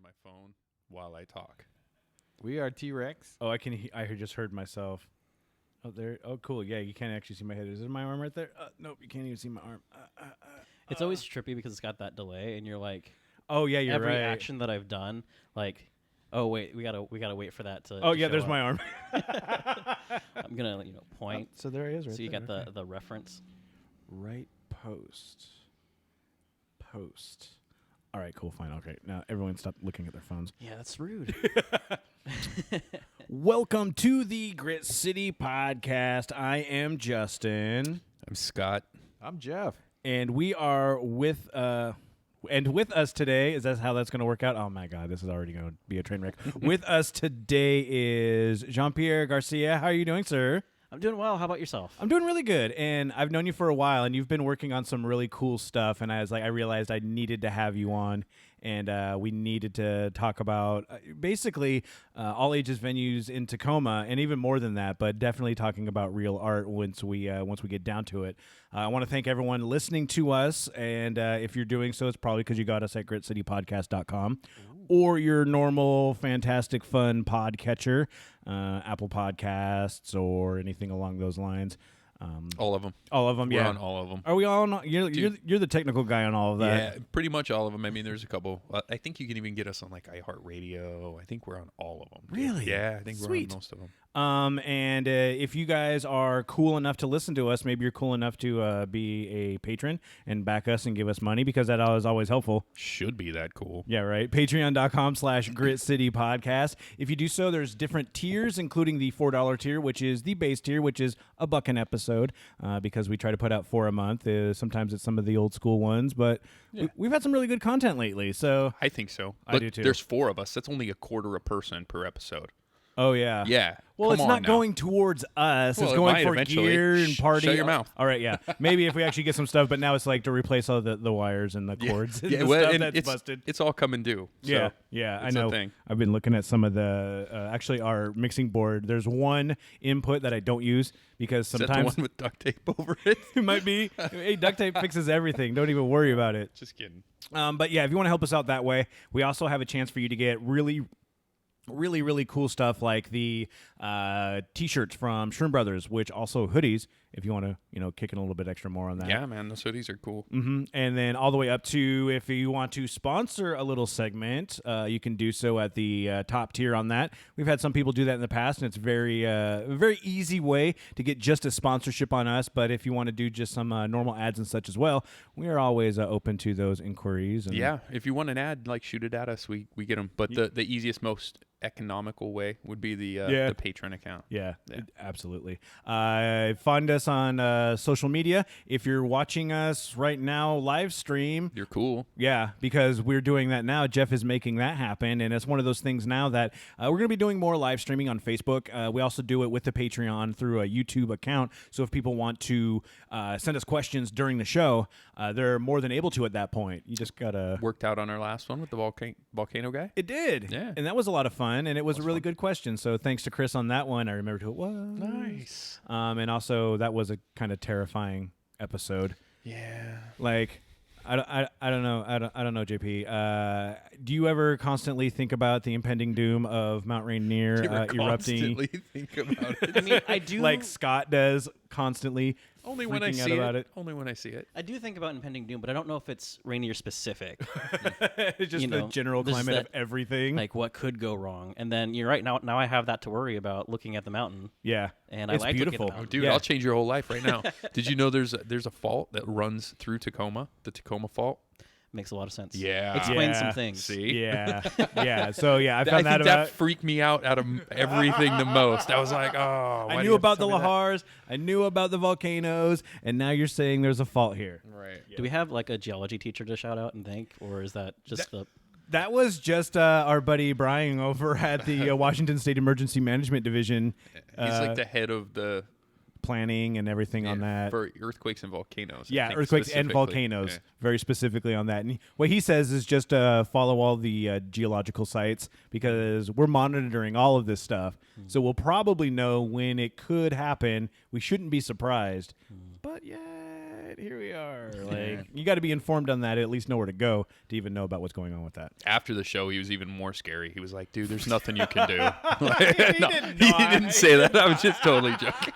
my phone while I talk. We are T-Rex. Oh, I can. I just heard myself. Oh, there. Oh, cool. Yeah, you can't actually see my head. Is it my arm right there? Nope, you can't even see my arm. It's always trippy because it's got that delay, and you're like, oh yeah, you're every right. action that I've done, like, oh wait, we gotta wait for that to. Oh to yeah, show there's up. my arm. I'm gonna point. So there he is. Right So you there. got the reference. Right post. Post. All right, cool, fine. Okay, now everyone stop looking at their phones. Yeah, that's rude. Welcome to the Grit City Podcast. I am Justin. I'm Scott. I'm Jeff. And we are with us today, is that how that's going to work out? Oh my God, this is already going to be a train wreck. With us today is Jean-Pierre Garcia. How are you doing, sir? I'm doing well. How about yourself? I'm doing really good, and I've known you for a while, and you've been working on some really cool stuff, and I realized I needed to have you on, and we needed to talk about basically all ages venues in Tacoma, and even more than that, but definitely talking about real art once we get down to it. I want to thank everyone listening to us, and if you're doing so, it's probably because you got us at gritcitypodcast.com. Or your normal, fantastic, fun podcatcher, Apple Podcasts or anything along those lines. All of them. All of them, We're yeah. on all of them. Are we all on? You're the technical guy on all of that. Yeah, pretty much all of them. I mean, there's a couple. I think you can even get us on like iHeartRadio. I think we're on all of them. Really? Yeah, I think Sweet. we're on most of them. And if you guys are cool enough to listen to us, maybe you're cool enough to be a patron and back us and give us money, because that is always helpful. Should be that cool. Yeah, right. Patreon.com/GritCityPodcast. If you do so, there's different tiers, including the $4 tier, which is the base tier, which is $1 an episode, because we try to put out 4 a month. Sometimes it's some of the old school ones, but we've had some really good content lately. So I think so. I do too. There's 4 of us. That's only $0.25 a person per episode. oh yeah, Yeah. Well, Come it's on not now. going towards us. Well, it's it going might for eventually. gear and party. Shut your mouth. All right, yeah. Maybe if we actually get some stuff, but now it's like to replace all the wires and the cords and the stuff and that's busted. It's all coming due. So Yeah, yeah, I it's a know. thing. I've been looking at some of the actually our mixing board. There's one input that I don't use because Is that the sometimes one with duct tape over it? it might be. Hey, duct tape fixes everything. Don't even worry about it. Just kidding. But yeah, if you want to help us out that way, we also have a chance for you to get really cool stuff like the T-shirts from Shroom Brothers, which also hoodies, if you want to, kick in a little bit extra more on that. Yeah, man, those hoodies are cool. Mm-hmm. And then all the way up to, if you want to sponsor a little segment, you can do so at the top tier on that. We've had some people do that in the past, and it's a very easy way to get just a sponsorship on us. But if you want to do just some normal ads and such as well, we are always open to those inquiries. And Yeah, if you want an ad, like shoot it at us, we get them. But the easiest, most economical way would be the Patreon account. Yeah, absolutely. Find us on social media. If you're watching us right now live stream, You're cool. yeah, because we're doing that now. Jeff is making that happen, and it's one of those things now that we're going to be doing more live streaming on Facebook. We also do it with the Patreon through a YouTube account, so if people want to send us questions during the show, they're more than able to at that point. You just got to... Worked out on our last one with the volcano guy. It did. Yeah. And that was a lot of fun, and it was a really good question, so thanks to Chris on that one. I remembered who it was. Nice. And also, that was a kind of terrifying episode. Yeah. Like, I don't know, JP. Do you ever constantly think about the impending doom of Mount Rainier erupting? Constantly think about it. I mean, I do Like Scott does constantly. Only when I freaking out see about it. Only when I see it. I do think about impending doom, but I don't know if it's Rainier specific. It's just You the know, general there's climate of that, everything. Like what could go wrong, and then you're right now. Now I have that to worry about looking at the mountain. Yeah, And it's I like beautiful. looking at the mountain. Dude, Yeah. I'll change your whole life right now. Did you know there's a fault that runs through Tacoma, the Tacoma Fault? Makes a lot of sense. Yeah. Explains Yeah. some things. See? Yeah, yeah. So yeah, I I found think that that about. freaked me out of everything the most. I was like, oh. why I do knew you have to about the tell me that? lahars. I knew about the volcanoes, and now you're saying there's a fault here. Right. Do we have like a geology teacher to shout out and thank, or is that just the? That was just our buddy Brian over at the Washington State Emergency Management Division. He's like the head of the planning and everything on that. for earthquakes and volcanoes. I Yeah, think, earthquakes and specifically. volcanoes, Yeah. very specifically on that. And what he says is just follow all the geological sites because we're monitoring all of this stuff. So we'll probably know when it could happen. We shouldn't be surprised. but yet here we are. Like, you got to be informed on that, at least know where to go to even know about what's going on with that. After the show, he was even more scary. He was like, "Dude, there's nothing you can do." He he didn't say that. I was just totally joking.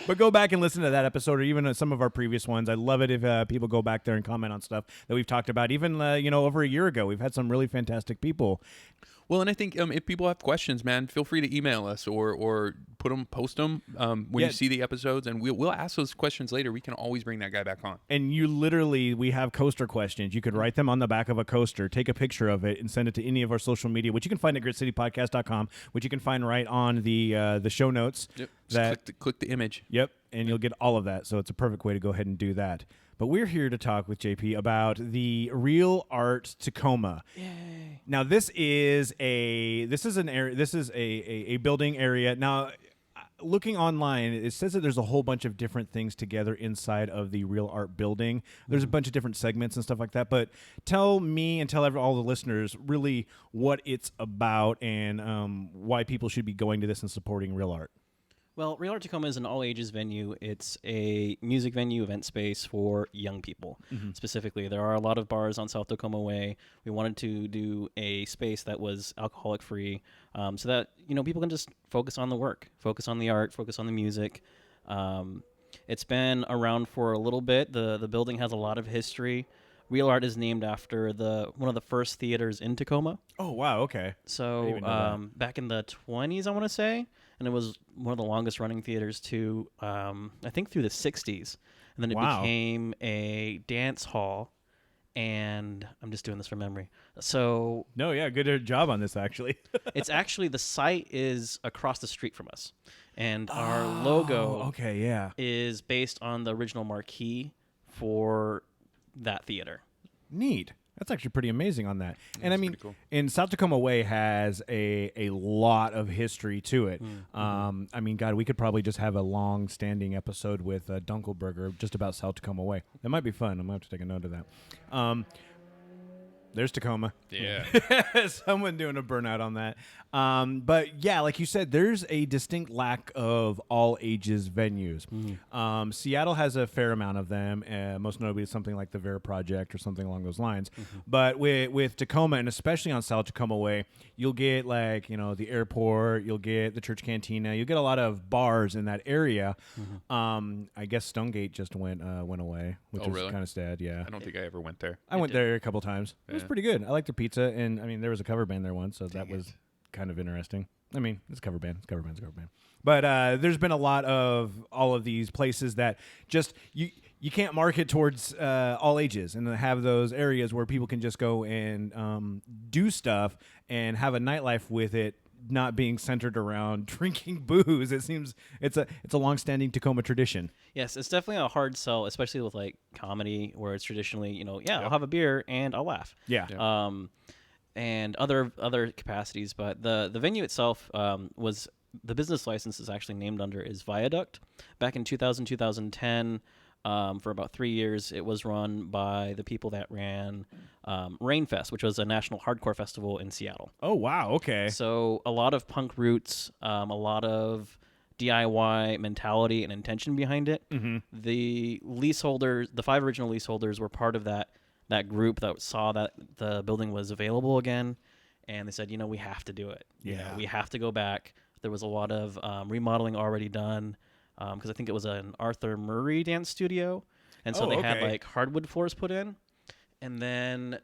But go back and listen to that episode, or even some of our previous ones. I love it if people go back there and comment on stuff that we've talked about. Even over a year ago, we've had some really fantastic people. Well, and I think if people have questions, man, feel free to email us or post them when you see the episodes, and we'll ask those questions later. We can always bring that guy back on. And we have coaster questions. You could write them on the back of a coaster, take a picture of it, and send it to any of our social media, which you can find at gritcitypodcast.com, which you can find right on the show notes. Yep. Just click the image. Yep, and you'll get all of that. So it's a perfect way to go ahead and do that. But we're here to talk with JP about the Real Art Tacoma. Yay! Now this is a building area. Now, looking online, it says that there's a whole bunch of different things together inside of the Real Art building. There's a bunch of different segments and stuff like that. But tell me and tell all the listeners really what it's about and why people should be going to this and supporting Real Art. Well, Real Art Tacoma is an all-ages venue. It's a music venue, event space for young people, specifically. There are a lot of bars on South Tacoma Way. We wanted to do a space that was alcoholic-free so that, people can just focus on the work, focus on the art, focus on the music. It's been around for a little bit. The building has a lot of history. Real Art is named after one of the first theaters in Tacoma. Oh, wow, okay. So back in the 20s, I want to say, and it was one of the longest running theaters too, I think through the 60s. And then it became a dance hall, and I'm just doing this from memory. So no, yeah, good job on this, actually. It's actually, the site is across the street from us, and our logo is based on the original marquee for that theater. Neat. That's actually pretty amazing on that. And I mean, cool. And South Tacoma Way has a lot of history to it. I mean, God, we could probably just have a long-standing episode with Dunkelberger just about South Tacoma Way. That might be fun. I'm going to have to take a note of that. There's Tacoma. Yeah. Someone doing a burnout on that. But yeah, like you said, there's a distinct lack of all ages venues. Seattle has a fair amount of them, most notably something like the Vera Project or something along those lines. But with Tacoma, and especially on South Tacoma Way, you'll get the airport, you'll get the church cantina, you'll get a lot of bars in that area. I guess Stonegate just went away, which is really? kind of sad. Yeah, I don't think I ever went there. I went there a couple times. It was pretty good. I liked their pizza, and I mean, there was a cover band there once, so that was kind of interesting. I mean, it's a cover band. It's a cover band. It's a cover band. But there's been a lot of all of these places that just you can't market towards all ages, and have those areas where people can just go and do stuff and have a nightlife with it, not being centered around drinking booze. It seems it's a long-standing Tacoma tradition. Yes, it's definitely a hard sell, especially with like comedy, where it's traditionally, I'll have a beer and I'll laugh. Yeah. And other capacities, but the venue itself was, the business license is actually named under is Viaduct. Back in 2010, for about 3 years, it was run by the people that ran Rainfest, which was a national hardcore festival in Seattle. Oh, wow. Okay. So a lot of punk roots, a lot of DIY mentality and intention behind it. The leaseholders, the 5 original leaseholders, were part of that group that saw that the building was available again, and they said, we have to do it. We have to go back. There was a lot of remodeling already done, because I think it was an Arthur Murray dance studio, and so they had like hardwood floors put in. And then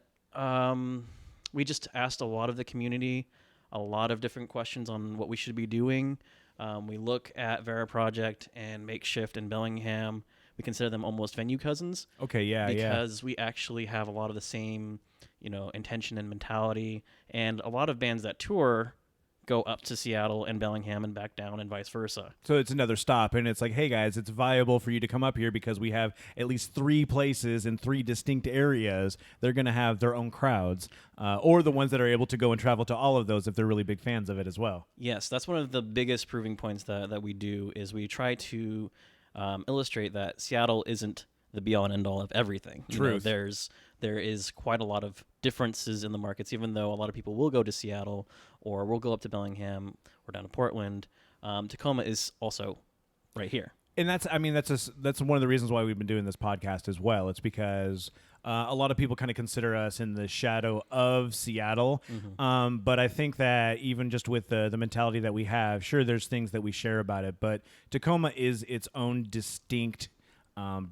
we just asked a lot of the community a lot of different questions on what we should be doing. We look at Vera Project and Makeshift in Bellingham. We consider them almost venue cousins. Okay, yeah, because we actually have a lot of the same, intention and mentality. And a lot of bands that tour go up to Seattle and Bellingham and back down and vice versa. So it's another stop, and it's like, hey, guys, it's viable for you to come up here because we have at least 3 places in 3 distinct areas. They're going to have their own crowds, or the ones that are able to go and travel to all of those if they're really big fans of it as well. Yes, that's one of the biggest proving points that we do is we try to illustrate that Seattle isn't the be-all and end-all of everything. Truth. There is quite a lot of differences in the markets, even though a lot of people will go to Seattle or will go up to Bellingham or down to Portland. Tacoma is also right here. And that's one of the reasons why we've been doing this podcast as well. It's because a lot of people kind of consider us in the shadow of Seattle. But I think that even just with the mentality that we have, sure, there's things that we share about it, but Tacoma is its own distinct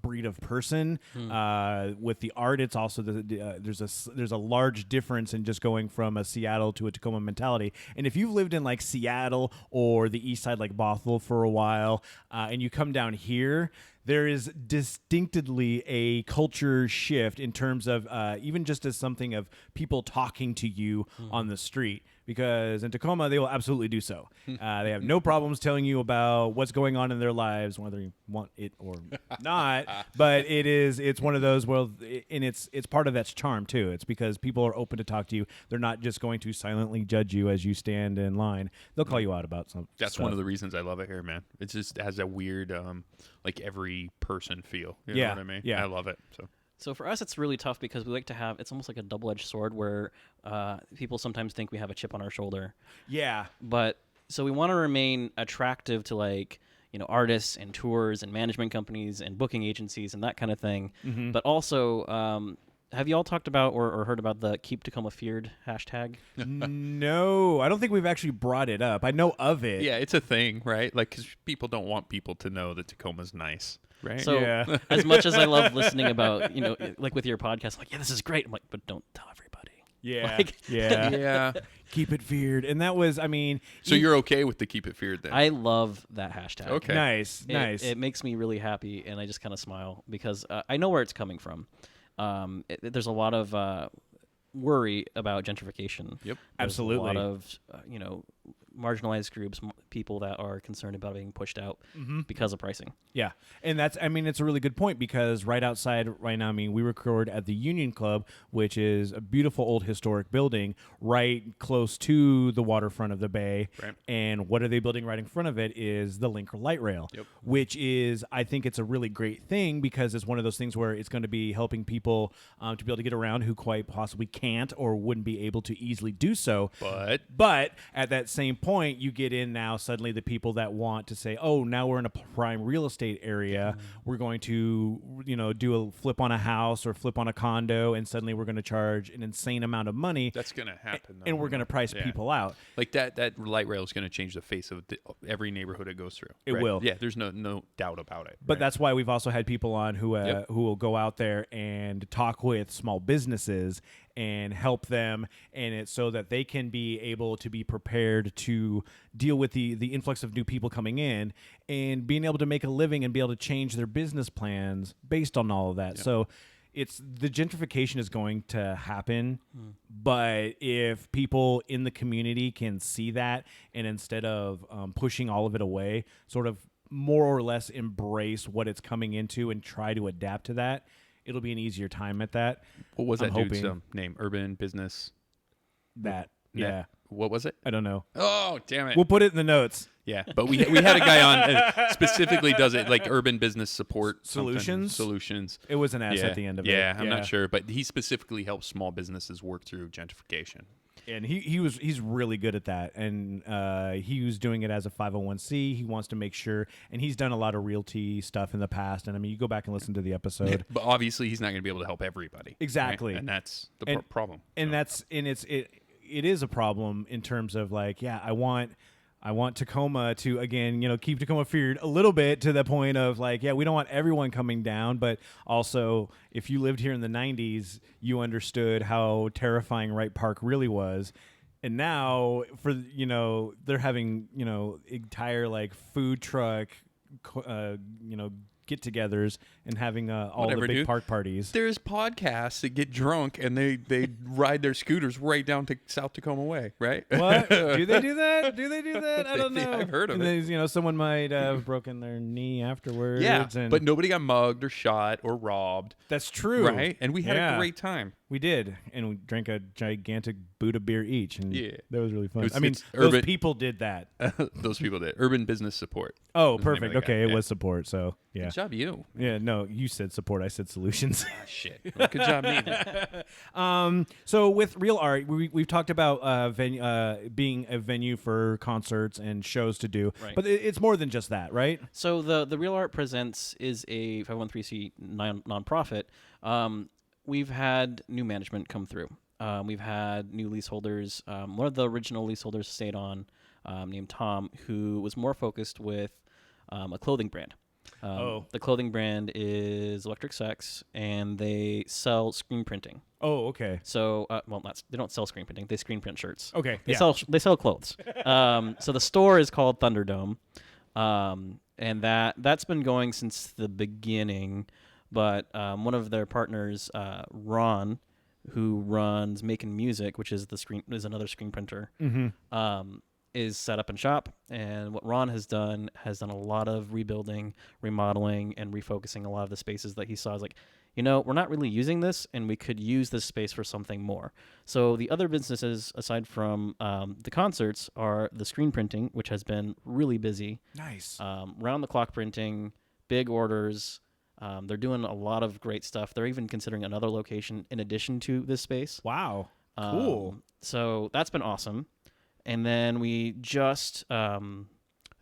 breed of person. With the art, it's also there's a large difference in just going from a Seattle to a Tacoma mentality. And if you've lived in like Seattle or the east side like Bothell for a while, and you come down here, there is distinctly a culture shift in terms of even just as something of people talking to you on the street. Because in Tacoma, they will absolutely do so. They have no problems telling you about what's going on in their lives, whether you want it or not. But it's one of those, well, and it's part of that's charm too. It's because people are open to talk to you. They're not just going to silently judge you as you stand in line. They'll call you out about some That's stuff. one of the reasons I love it here, man. It just has a weird, like every person feel. You Yeah, know what I mean? yeah. I love it. So for us, it's really tough because we like to have, it's almost like a double-edged sword where people sometimes think we have a chip on our shoulder. Yeah. But so we want to remain attractive to like, artists and tours and management companies and booking agencies and that kind of thing. But also, have you all talked about or heard about the Keep Tacoma Feared hashtag? No, I don't think we've actually brought it up. I know of it. Yeah, it's a thing, right? Like, because people don't want people to know that Tacoma's nice. Right. So Yeah. as much as I love listening about, like with your podcast, I'm like, yeah, this is great. I'm like, but don't tell everybody. Yeah. Like- yeah. Yeah. Keep it feared. And that was, So you're okay with the Keep It Feared then? I love that hashtag. Okay. nice. It makes me really happy, and I just kind of smile because I know where it's coming from. There's a lot of worry about gentrification. Yep. There's Absolutely. a lot of marginalized groups, people that are concerned about being pushed out because of pricing. Yeah. And that's, it's a really good point because right outside right now, we record at the Union Club, which is a beautiful old historic building right close to the waterfront of the bay. Right. And what are they building right in front of it is the Link Light Rail, Yep. which is, I think it's a really great thing because it's one of those things where it's going to be helping people to be able to get around who quite possibly can't or wouldn't be able to easily do so. But at that same point, you get in now suddenly the people that want to say, oh, now we're in a prime real estate area. We're going to, do a flip on a house or flip on a condo, and suddenly we're going to charge an insane amount of money. That's going to happen. And we're going to price people out. Like that light rail is going to change the face of every neighborhood it goes through. It will. Yeah, there's no doubt about it. But that's why we've also had people on who will go out there and talk with small businesses and help them, and it's so that they can be able to be prepared to deal with the influx of new people coming in and being able to make a living and be able to change their business plans based on all of that. So it's the gentrification is going to happen, but if people in the community can see that and instead of pushing all of it away, sort of more or less embrace what it's coming into and try to adapt to that, it'll be an easier time at that. What was I'm that dude's hoping name? Urban Business. that. Net. Yeah. What was it? I don't know. Oh, damn it. We'll put it in the notes. Yeah, but we had a guy on that specifically does it like urban business support Solutions? Solutions. It was an S at the end of it. Yeah, I'm not sure, but he specifically helps small businesses work through gentrification. And he's really good at that. And he was doing it as a 501c. He wants to make sure, and he's done a lot of realty stuff in the past. And you go back and listen to the episode. But obviously, he's not going to be able to help everybody. Exactly. Right? And that's the problem. And it is a problem in terms of like, yeah, I want Tacoma to, again, keep Tacoma feared a little bit to the point of like, yeah, we don't want everyone coming down. But also, if you lived here in the 90s, you understood how terrifying Wright Park really was. And now they're having, entire like food truck, get-togethers and having all Whatever, the big dude. park parties. There's podcasts that get drunk and they ride their scooters right down to South Tacoma Way, right? What? Do they do that? I don't know. I've heard of it. And then, someone might have broken their knee afterwards. Yeah, and but nobody got mugged or shot or robbed, that's true. right? And we had Yeah. a great time. We did, and we drank a gigantic boot of beer each, and Yeah. that was really fun. It's- I mean, it's those urban- people did that. Those people did. Urban Business Support. Oh, was the name of perfect. the guy. Okay, it Yeah. was support, so yeah. Good job, you. Yeah, no, you said support. I said solutions. Ah, shit. Well, good job, me. Then. So with Real Art, we've talked about being a venue for concerts and shows to do, Right. but it's more than just that, right? So the Real Art Presents is a 501c nonprofit. We've had new management come through. We've had new leaseholders. One of the original leaseholders stayed on, named Tom, who was more focused with a clothing brand. The clothing brand is Electric Sex, and they sell screen printing. Oh, okay. So, they don't sell screen printing; they screen print shirts. Okay, They yeah. sell clothes. So the store is called Thunderdome, and that's been going since the beginning. But one of their partners, Ron, who runs Making Music, which is another screen printer, is set up in shop. And what Ron has done a lot of rebuilding, remodeling, and refocusing a lot of the spaces that he saw. Is like, we're not really using this, and we could use this space for something more. So the other businesses, aside from the concerts, are the screen printing, which has been really busy. Nice. Round-the-clock printing, big orders. They're doing a lot of great stuff. They're even considering another location in addition to this space. Wow. Cool. So that's been awesome. And then we just, a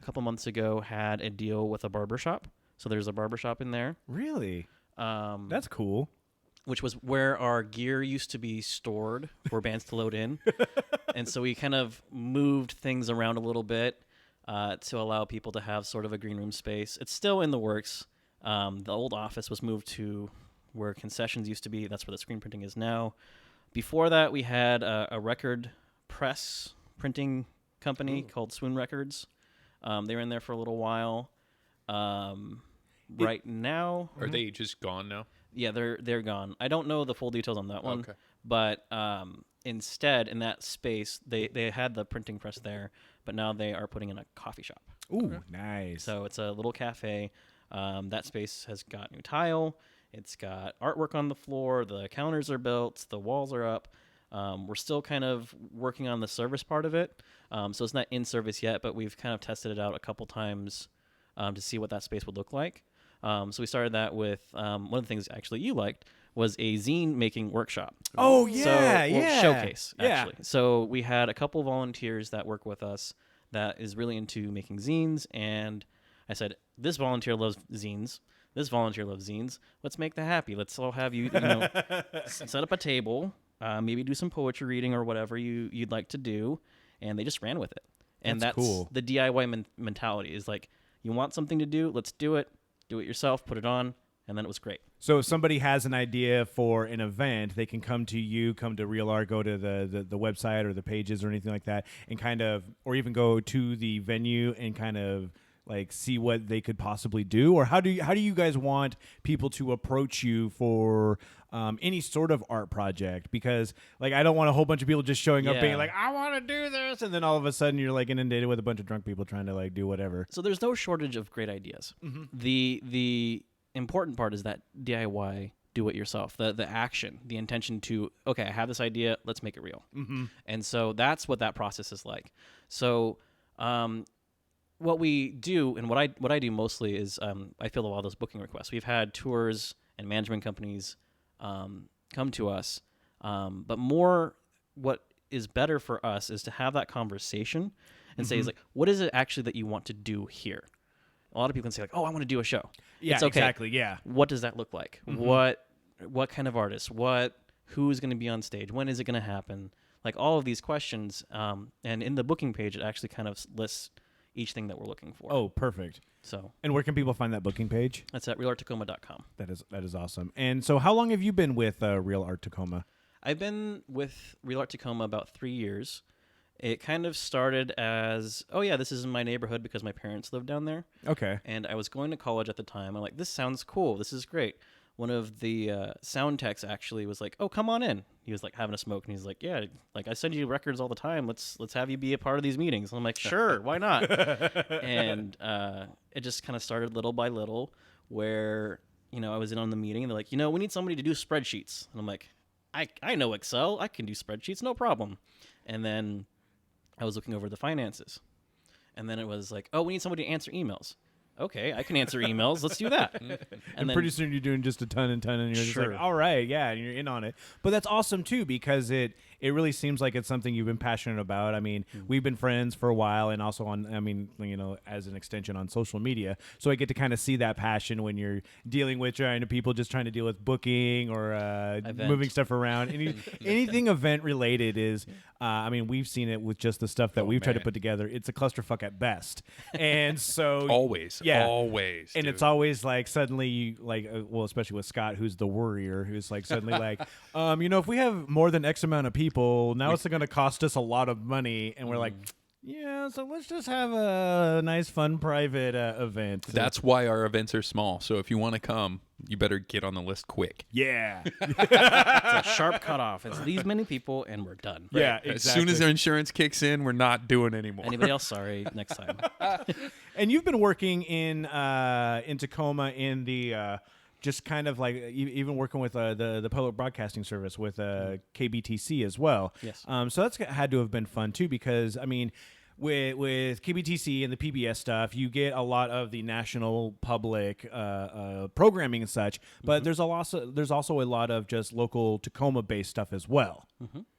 couple months ago, had a deal with a barbershop. So there's a barbershop in there. Really? That's cool. Which was where our gear used to be stored for bands to load in. And so we kind of moved things around a little bit to allow people to have sort of a green room space. It's still in the works. The old office was moved to where concessions used to be. That's where the screen printing is now. Before that, we had a record press printing company called Swoon Records. They were in there for a little while. Right now, Are they just gone now? yeah, they're gone. I don't know the full details on that one. Okay. But instead, in that space, they had the printing press there, but now they are putting in a coffee shop. Ooh, nice. So it's a little cafe. That space has got new tile. It's got artwork on the floor. The counters are built. The walls are up. We're still kind of working on the service part of it. So it's not in service yet, but we've kind of tested it out a couple times to see what that space would look like. So we started that with one of the things actually you liked was a zine making workshop. Oh, yeah, showcase, Yeah. actually. So we had a couple volunteers that work with us that is really into making zines, and I said, this volunteer loves zines. This volunteer loves zines. Let's make that happy. Let's all have you set up a table, maybe do some poetry reading or whatever you'd like to do, and they just ran with it. And That's that's cool. the DIY mentality is like, you want something to do, let's do it. Do it yourself, put it on, and then it was great. So if somebody has an idea for an event, they can come to you, come to Real Art, go to the website or the pages or anything like that, and kind of, or even go to the venue and kind of like see what they could possibly do. Or how do you guys want people to approach you for any sort of art project? Because like I don't want a whole bunch of people just showing up being Yeah. like, I want to do this, and then all of a sudden you're like inundated with a bunch of drunk people trying to like do whatever. So there's no shortage of great ideas. Mm-hmm. The important part is that DIY, do it yourself. The action, the intention to, okay, I have this idea, let's make it real. Mm-hmm. And so that's what that process is like. So what we do and what I do mostly is I fill a lot of those booking requests. We've had tours and management companies come to us, but more what is better for us is to have that conversation and say, is like, what is it actually that you want to do here? A lot of people can say like, oh, I want to do a show. Yeah, It's okay. exactly. Yeah. What does that look like? What kind of artist? Who's going to be on stage? When is it going to happen? Like all of these questions. And in the booking page, it actually kind of lists each thing that we're looking for. Oh, perfect. So And where can people find that booking page? that's at realarttacoma.com. That is awesome. And so, how long have you been with Real Art Tacoma? I've been with Real Art Tacoma about 3 years. It kind of started as, oh yeah, this is in my neighborhood because my parents lived down there. Okay. And I was going to college at the time. I'm like, this sounds cool. This is great. One of the sound techs actually was like, oh, come on in. He was like having a smoke, and he's like, yeah, like I send you records all the time. Let's have you be a part of these meetings. And I'm like, sure, why not? And it just kind of started little by little where, I was in on the meeting, and they're like, we need somebody to do spreadsheets. And I'm like, I know Excel. I can do spreadsheets, no problem. And then I was looking over the finances. And then it was like, oh, we need somebody to answer emails. Okay, I can answer emails. Let's do that. And then pretty soon you're doing just a ton, and you're just Sure. like, all right, yeah, and you're in on it. But that's awesome too, because it really seems like it's something you've been passionate about. I mean, we've been friends for a while, and also as an extension on social media. So I get to kind of see that passion when you're dealing with people just trying to deal with booking or moving stuff around. Anything event related is, we've seen it with just the stuff that we've tried to put together. It's a clusterfuck at best, and so always. Yeah. Always. And dude. it's always like suddenly you especially with Scott, who's the worrier, who's like suddenly like, if we have more than X amount of people, now it's going to cost us a lot of money. And we're like, yeah, so let's just have a nice, fun, private event. That's why our events are small. So if you want to come, you better get on the list quick. Yeah. it's a sharp cutoff. It's these many people, and we're done. Yeah, As exactly. soon as their insurance kicks in, we're not doing anymore. Anybody else? Sorry. Next time. And you've been working in Tacoma in the just kind of like even working with the public broadcasting service with KBTC as well. Yes. So that's had to have been fun too, because with KBTC and the PBS stuff, you get a lot of the national public programming and such, but there's also a lot of just local Tacoma-based stuff as well.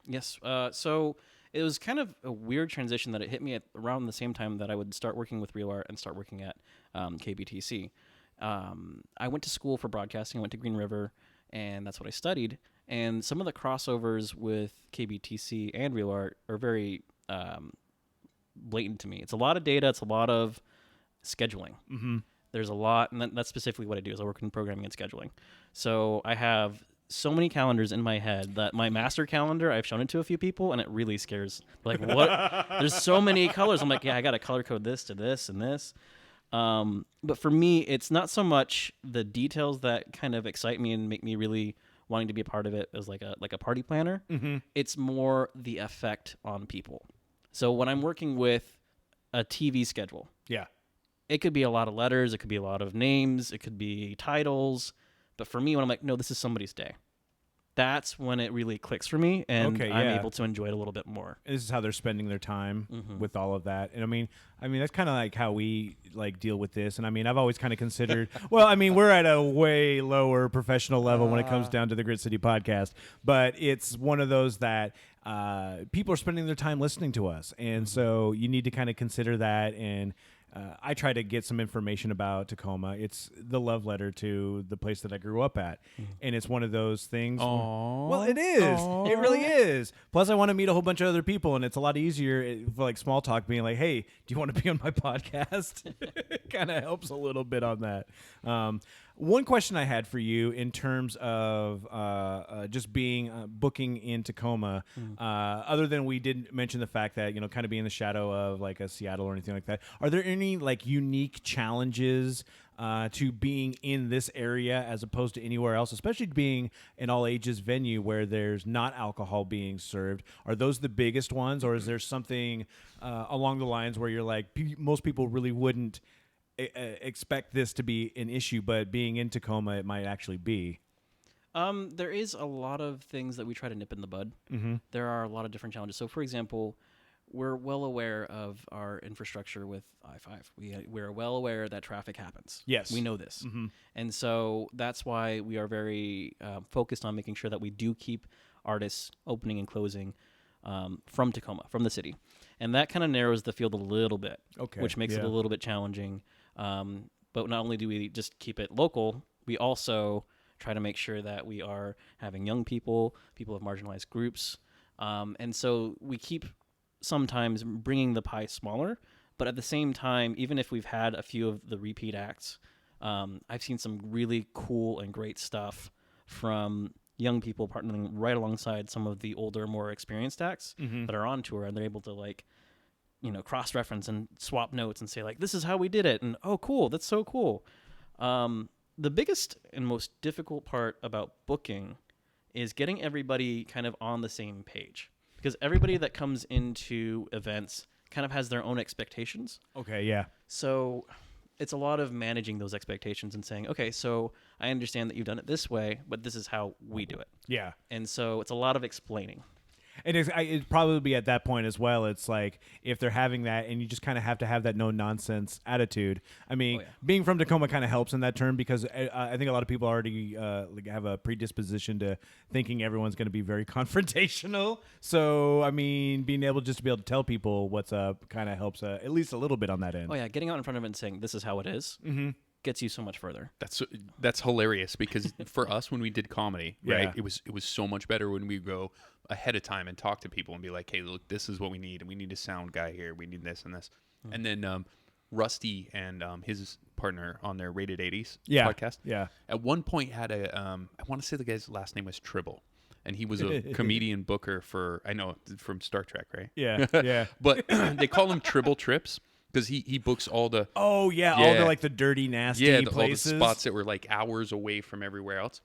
Yes. So it was kind of a weird transition that it hit me at around the same time that I would start working with real.art and start working at KBTC. I went to school for broadcasting. I went to Green River, and that's what I studied. And some of the crossovers with KBTC and real.art are very blatant to me. It's a lot of data. It's a lot of scheduling. There's a lot, and that's specifically what I do is I work in programming and scheduling. So I have so many calendars in my head that my master calendar, I've shown it to a few people, and it really scares. Like, what? There's so many colors. I'm like, yeah, I got to color code this to this and this. But for me, it's not so much the details that kind of excite me and make me really wanting to be a part of it as like a party planner. It's more the effect on people. So when I'm working with a TV schedule, it could be a lot of letters, it could be a lot of names, it could be titles. But for me, when I'm like, no, this is somebody's day, that's when it really clicks for me, and I'm able to enjoy it a little bit more. This is how they're spending their time with all of that. And I mean that's kind of like how we like deal with this. And I've always kind of considered, we're at a way lower professional level when it comes down to the Grit City podcast, but it's one of those that people are spending their time listening to us. And so you need to kind of consider that. And I try to get some information about Tacoma. It's the love letter to the place that I grew up at. And it's one of those things. Well, it is. It really is. Plus, I want to meet a whole bunch of other people, and it's a lot easier for like small talk being like, hey, do you want to be on my podcast? It kind of helps a little bit on that. One question I had for you in terms of just being booking in Tacoma, other than we didn't mention the fact that, kind of being in the shadow of like a Seattle or anything like that, are there any like unique challenges to being in this area as opposed to anywhere else, especially being an all ages venue where there's not alcohol being served? Are those the biggest ones, or is there something along the lines where you're like, most people really wouldn't expect this to be an issue, but being in Tacoma, it might actually be? There is a lot of things that we try to nip in the bud. There are a lot of different challenges. So, for example, we're well aware of our infrastructure with I-5. We're well aware that traffic happens. Yes. We know this. And so that's why we are very focused on making sure that we do keep artists opening and closing from Tacoma, from the city. And that kind of narrows the field a little bit, which makes it a little bit challenging. But not only do we just keep it local, we also try to make sure that we are having young people of marginalized groups. And so we keep sometimes bringing the pie smaller, but at the same time, even if we've had a few of the repeat acts, I've seen some really cool and great stuff from young people partnering right alongside some of the older, more experienced acts that are on tour, and they're able to cross-reference and swap notes and say like, this is how we did it, and oh cool, that's so cool. The biggest and most difficult part about booking is getting everybody kind of on the same page, because everybody that comes into events kind of has their own expectations. Okay, yeah. So it's a lot of managing those expectations and saying, okay, so I understand that you've done it this way, but this is how we do it. Yeah. And so it's a lot of explaining. And it'd probably be at that point as well. It's like if they're having that, and you just kind of have to have that no nonsense attitude. I mean, being from Tacoma kind of helps in that term because I think a lot of people already have a predisposition to thinking everyone's going to be very confrontational. So I mean, being able just to be able to tell people what's up kind of helps at least a little bit on that end. Oh yeah, getting out in front of it and saying this is how it is, gets you so much further. That's hilarious because for us when we did comedy, right, Yeah. it was so much better when we go ahead of time and talk to people and be like, hey, look, this is what we need, and we need a sound guy here, we need this and this, and then Rusty and his partner on their Rated 80s podcast, at one point had a I want to say the guy's last name was Tribble, and he was a comedian booker for, I know, from Star Trek, right? Yeah. But they call him Tribble Trips. Because he books all the all the like the dirty, nasty places, all the spots that were like hours away from everywhere else,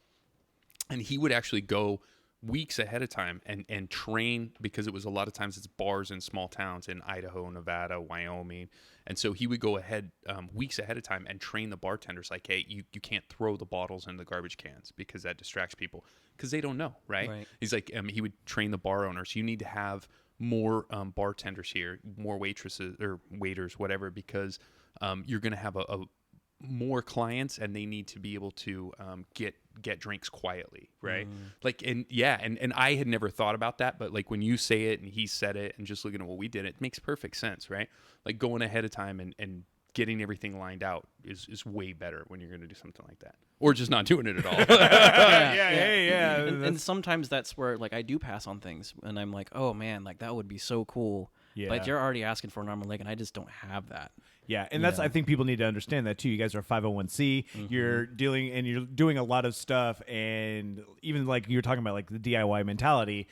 and he would actually go weeks ahead of time and train, because it was a lot of times it's bars in small towns in Idaho, Nevada, Wyoming, and so he would go ahead weeks ahead of time and train the bartenders like, hey, you can't throw the bottles in the garbage cans because that distracts people because they don't know, right? He's like he would train the bar owners, you need to have more bartenders here, more waitresses or waiters, whatever, because you're going to have a more clients and they need to be able to get drinks quietly, right? Like, and I had never thought about that, but like when you say it and he said it and just looking at what we did, it makes perfect sense, right? Like going ahead of time and getting everything lined out is way better when you're going to do something like that, or just not doing it at all. And sometimes that's where like I do pass on things and I'm like, oh man, like that would be so cool. But you're already asking for an arm and leg, and I just don't have that. Yeah, and that's, I think people need to understand that too. You guys are a 501c. You're doing a lot of stuff, and even like you were talking about like the DIY mentality,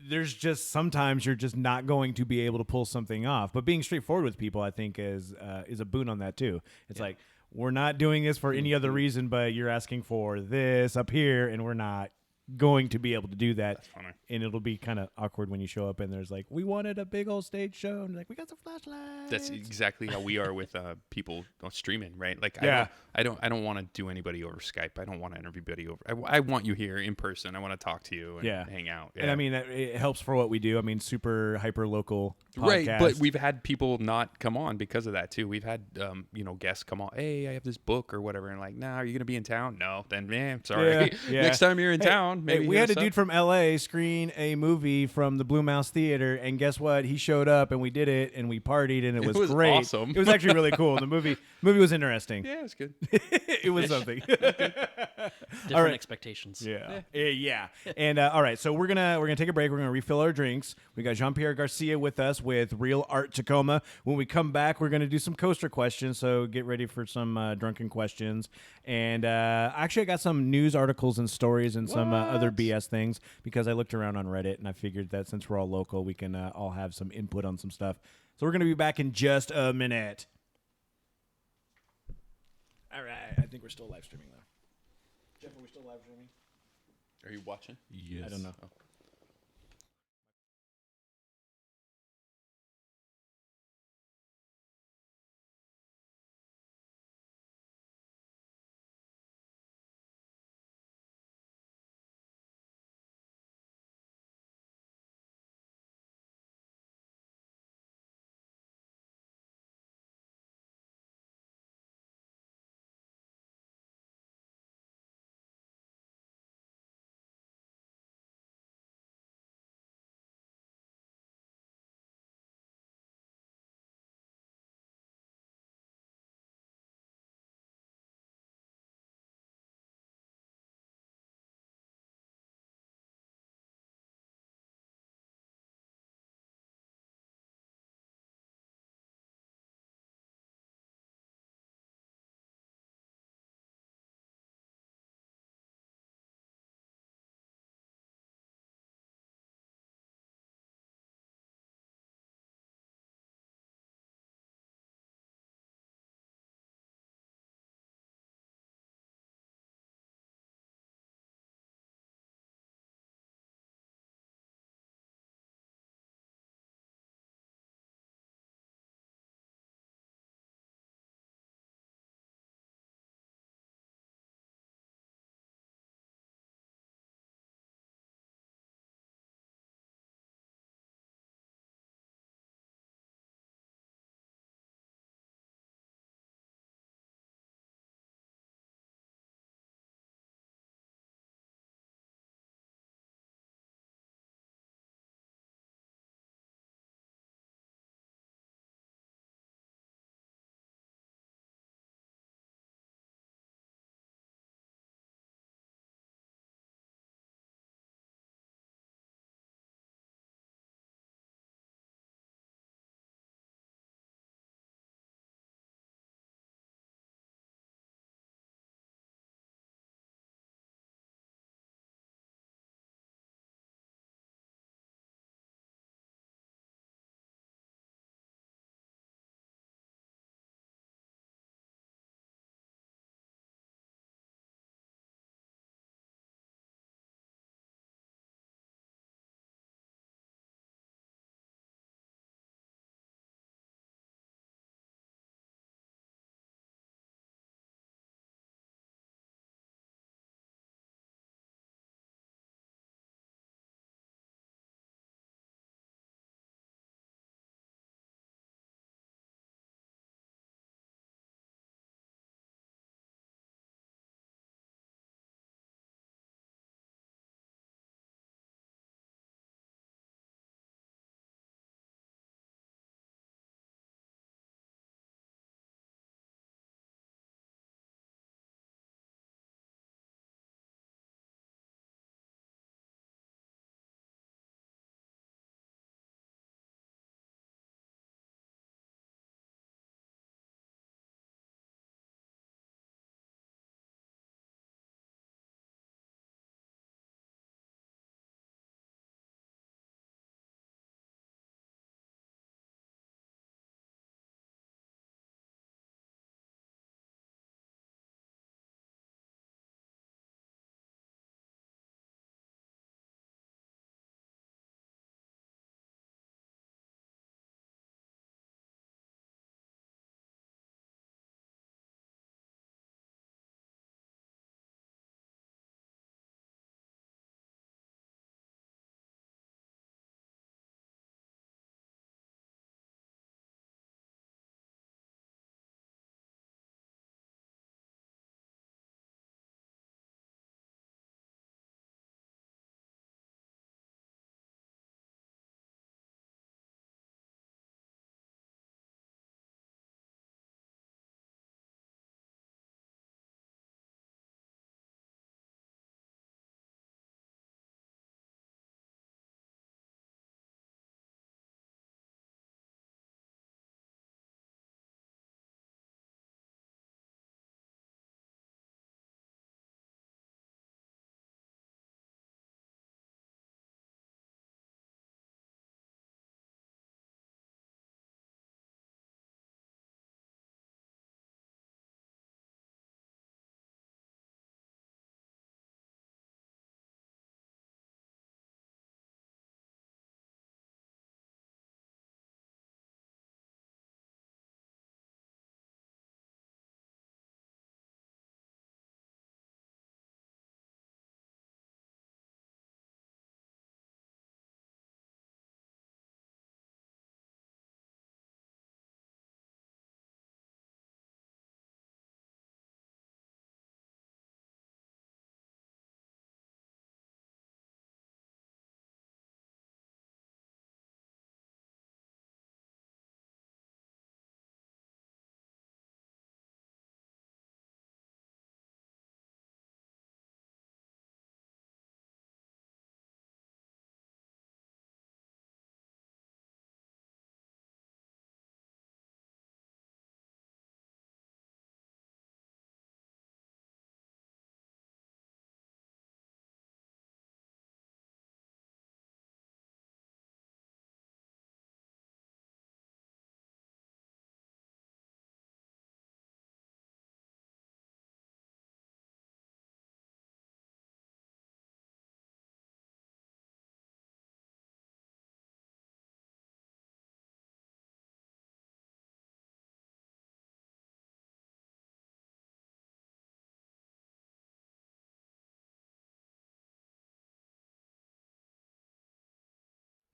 there's just sometimes you're just not going to be able to pull something off. But being straightforward with people, I think, is a boon on that too. It's like, we're not doing this for any other reason, but you're asking for this up here, and we're not going to be able to do that. That's funny. And it'll be kind of awkward when you show up and there's like, we wanted a big old stage show, and like, we got some flashlights. That's exactly how we are with people streaming, right? Like, I don't want to do anybody over Skype. I don't want to interview anybody over. I want you here in person. I want to talk to you and hang out. Yeah. And I mean, it helps for what we do. I mean, super hyper local podcast. Right, but we've had people not come on because of that too. We've had guests come on. Hey, I have this book or whatever, and like, nah, are you gonna be in town? No, then man, sorry. Next time you're in town, maybe. We had a dude from LA screen a movie from the Blue Mouse Theater, and guess what? He showed up, and we did it, and we partied, and it was great. Awesome. It was actually really cool. The movie was interesting. Yeah, it was good. It was something. Different expectations. Yeah. And all right, so we're gonna take a break. We're gonna refill our drinks. We got Jean-Pierre Garcia with us with Real Art Tacoma. When we come back, we're gonna do some coaster questions. So get ready for some drunken questions. And actually, I got some news articles and stories and some other BS things because I looked around on Reddit and I figured that since we're all local, we can all have some input on some stuff. So we're gonna be back in just a minute. All right, I think we're still live streaming though. Jeff, are we still live streaming? Are you watching? Yes. I don't know. Oh.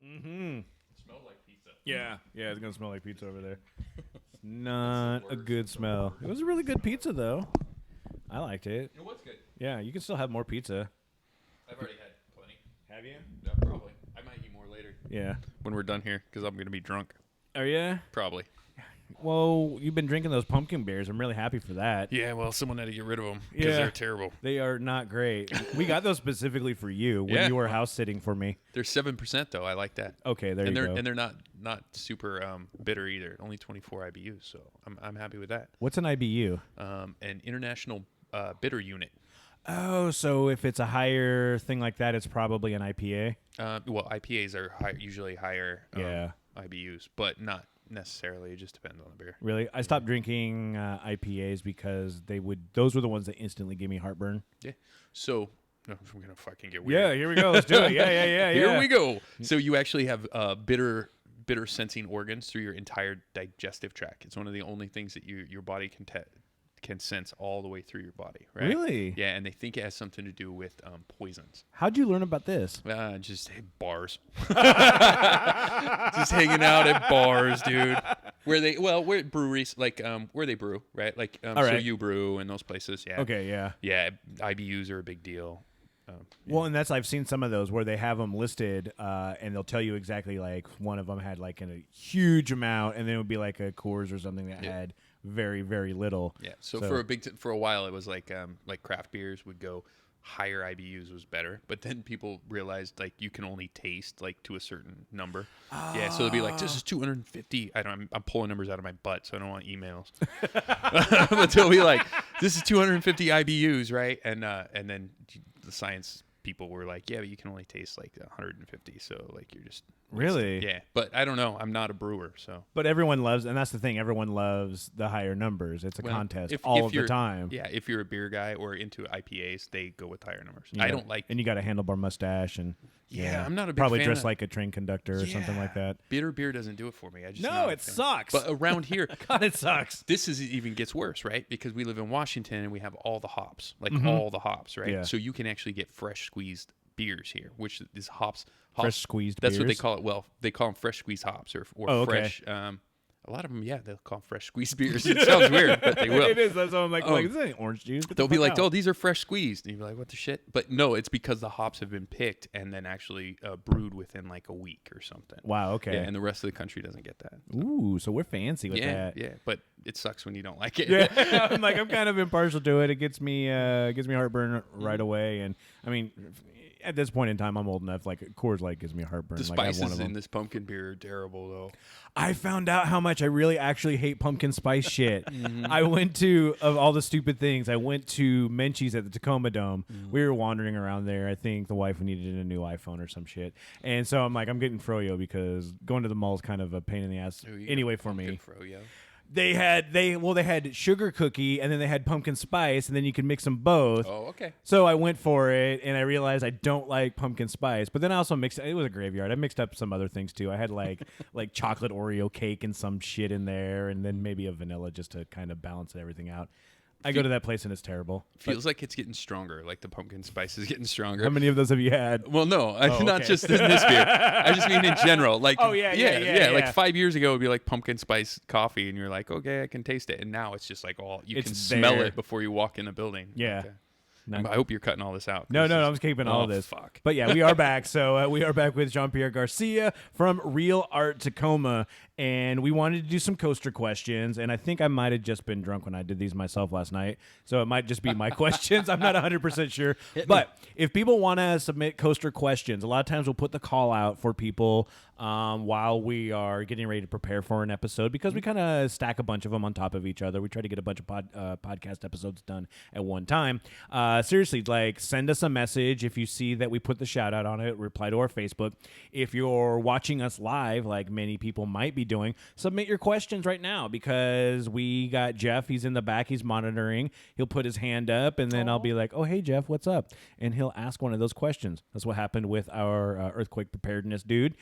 Mm-hmm. Smells like pizza. Yeah, it's gonna smell like pizza over there. It's not a good smell. It was a really good pizza though. I liked it. It was good. Yeah, you can still have more pizza. I've already had plenty. Have you? Yeah, probably. I might eat more later Yeah. when we're done here because I'm gonna be drunk. Are you? Probably. Well, you've been drinking those pumpkin beers. I'm really happy for that. Yeah. Well, someone had to get rid of them because Yeah. they're terrible. They are not great. We got those specifically for you when Yeah. you were house sitting for me. They're 7% though. I like that. Okay, there and you they're go. and they're not super bitter either. Only 24 IBUs, so I'm happy with that. What's an IBU? An international bitter unit. Oh, so if it's a higher thing like that, it's probably an IPA. Well, IPAs are usually higher Yeah. IBUs, but not necessarily. It just depends on the beer. Really, I stopped drinking IPAs because those were the ones that instantly gave me heartburn. Yeah. So no, I'm gonna fucking get weird. Yeah, here we go. Let's do it. Yeah. Here we go. So you actually have bitter sensing organs through your entire digestive tract. It's one of the only things that your body can sense all the way through your body. Right? Really? Yeah, and they think it has something to do with poisons. How'd you learn about this? Just bars. Just hanging out at bars, dude. Where breweries, like where they brew, right? Like so right. you brew in those places. Yeah. Okay, yeah. Yeah, IBUs are a big deal. Well, and I've seen some of those where they have them listed, and they'll tell you exactly like one of them had like a huge amount, and then it would be like a Coors or something that had very, very little. Yeah. So for a while, it was like craft beers would go higher IBUs was better, but then people realized like you can only taste like to a certain number. Yeah. So they'll be like, this is 250. I'm pulling numbers out of my butt, so I don't want emails. But they'll be like, this is 250 IBUs, right? And then the science people were like, yeah, but you can only taste like 150. So like you're just Really? Yeah. But I don't know. I'm not a brewer, so. But everyone loves, and that's the thing, everyone loves the higher numbers. It's a contest all of the time. Yeah, if you're a beer guy or into IPAs, they go with higher numbers. Yeah. I don't like. And you got a handlebar mustache, and I'm not a big probably fan dressed of, like a train conductor or something like that. Bitter beer doesn't do it for me. I just No, not a it fan. sucks. But around here, God, it sucks. this even gets worse, right? Because we live in Washington and we have all the hops, all the hops, right? Yeah. So you can actually get fresh squeezed beers here, which is hops. Fresh squeezed That's what they beers? call it. Well, they call them fresh squeezed hops or Okay. fresh. A lot of them, they'll call them fresh squeezed beers. It sounds weird, but they will. It is. That's why I'm like, this ain't orange juice. Get They'll the be fuck like, out. oh, these are fresh squeezed. And you'll be like, what the shit? But no, it's because the hops have been picked and then actually brewed within like a week or something. Wow, okay. Yeah, and the rest of the country doesn't get that. Ooh, so we're fancy with that. Yeah, but it sucks when you don't like it. Yeah, I'm kind of impartial to it. It gets me heartburn right away. And I mean, at this point in time, I'm old enough. Like Coors Light gives me heartburn. The like, I have one of spices them. in this pumpkin beer are terrible, though. I found out how much I really actually hate pumpkin spice shit. Mm-hmm. I went to, of all the stupid things, I went to Menchie's at the Tacoma Dome. Mm-hmm. We were wandering around there. I think the wife needed a new iPhone or some shit. And so I'm like, I'm getting froyo because going to the mall is kind of a pain in the ass Ooh, you anyway got for me. pumpkin froyo. They had sugar cookie and then they had pumpkin spice and then you could mix them both. Oh, okay. So I went for it, and I realized I don't like pumpkin spice. But then I also mixed. It was a graveyard. I mixed up some other things too. I had like chocolate Oreo cake and some shit in there, and then maybe a vanilla just to kind of balance everything out. I go to that place and it's terrible. Feels like it's getting stronger. Like the pumpkin spice is getting stronger. How many of those have you had? Well, no, not okay. just in this beer. I just mean in general. Like, Oh, yeah. Like 5 years ago, it would be like pumpkin spice coffee, and you're like, okay, I can taste it. And now it's just like you It's can smell there. it before you walk in the building. Yeah. Okay. Not- I hope you're cutting all this out. No, This is- I'm just keeping all of this. Fuck. But yeah, we are back. So we are back with Jean-Pierre Garcia from Real Art Tacoma, and we wanted to do some coaster questions. And I think I might have just been drunk when I did these myself last night, so it might just be my questions. I'm not 100% sure. But if people want to submit coaster questions, a lot of times we'll put the call out for people while we are getting ready to prepare for an episode because we kind of stack a bunch of them on top of each other. We try to get a bunch of podcast episodes done at one time. Seriously, like send us a message if you see that we put the shout out on it. Reply to our Facebook. If you're watching us live, like many people might be doing, submit your questions right now because we got Jeff. He's in the back. He's monitoring. He'll put his hand up, and then I'll be like, "Oh, hey Jeff, what's up?" And he'll ask one of those questions. That's what happened with our earthquake preparedness dude,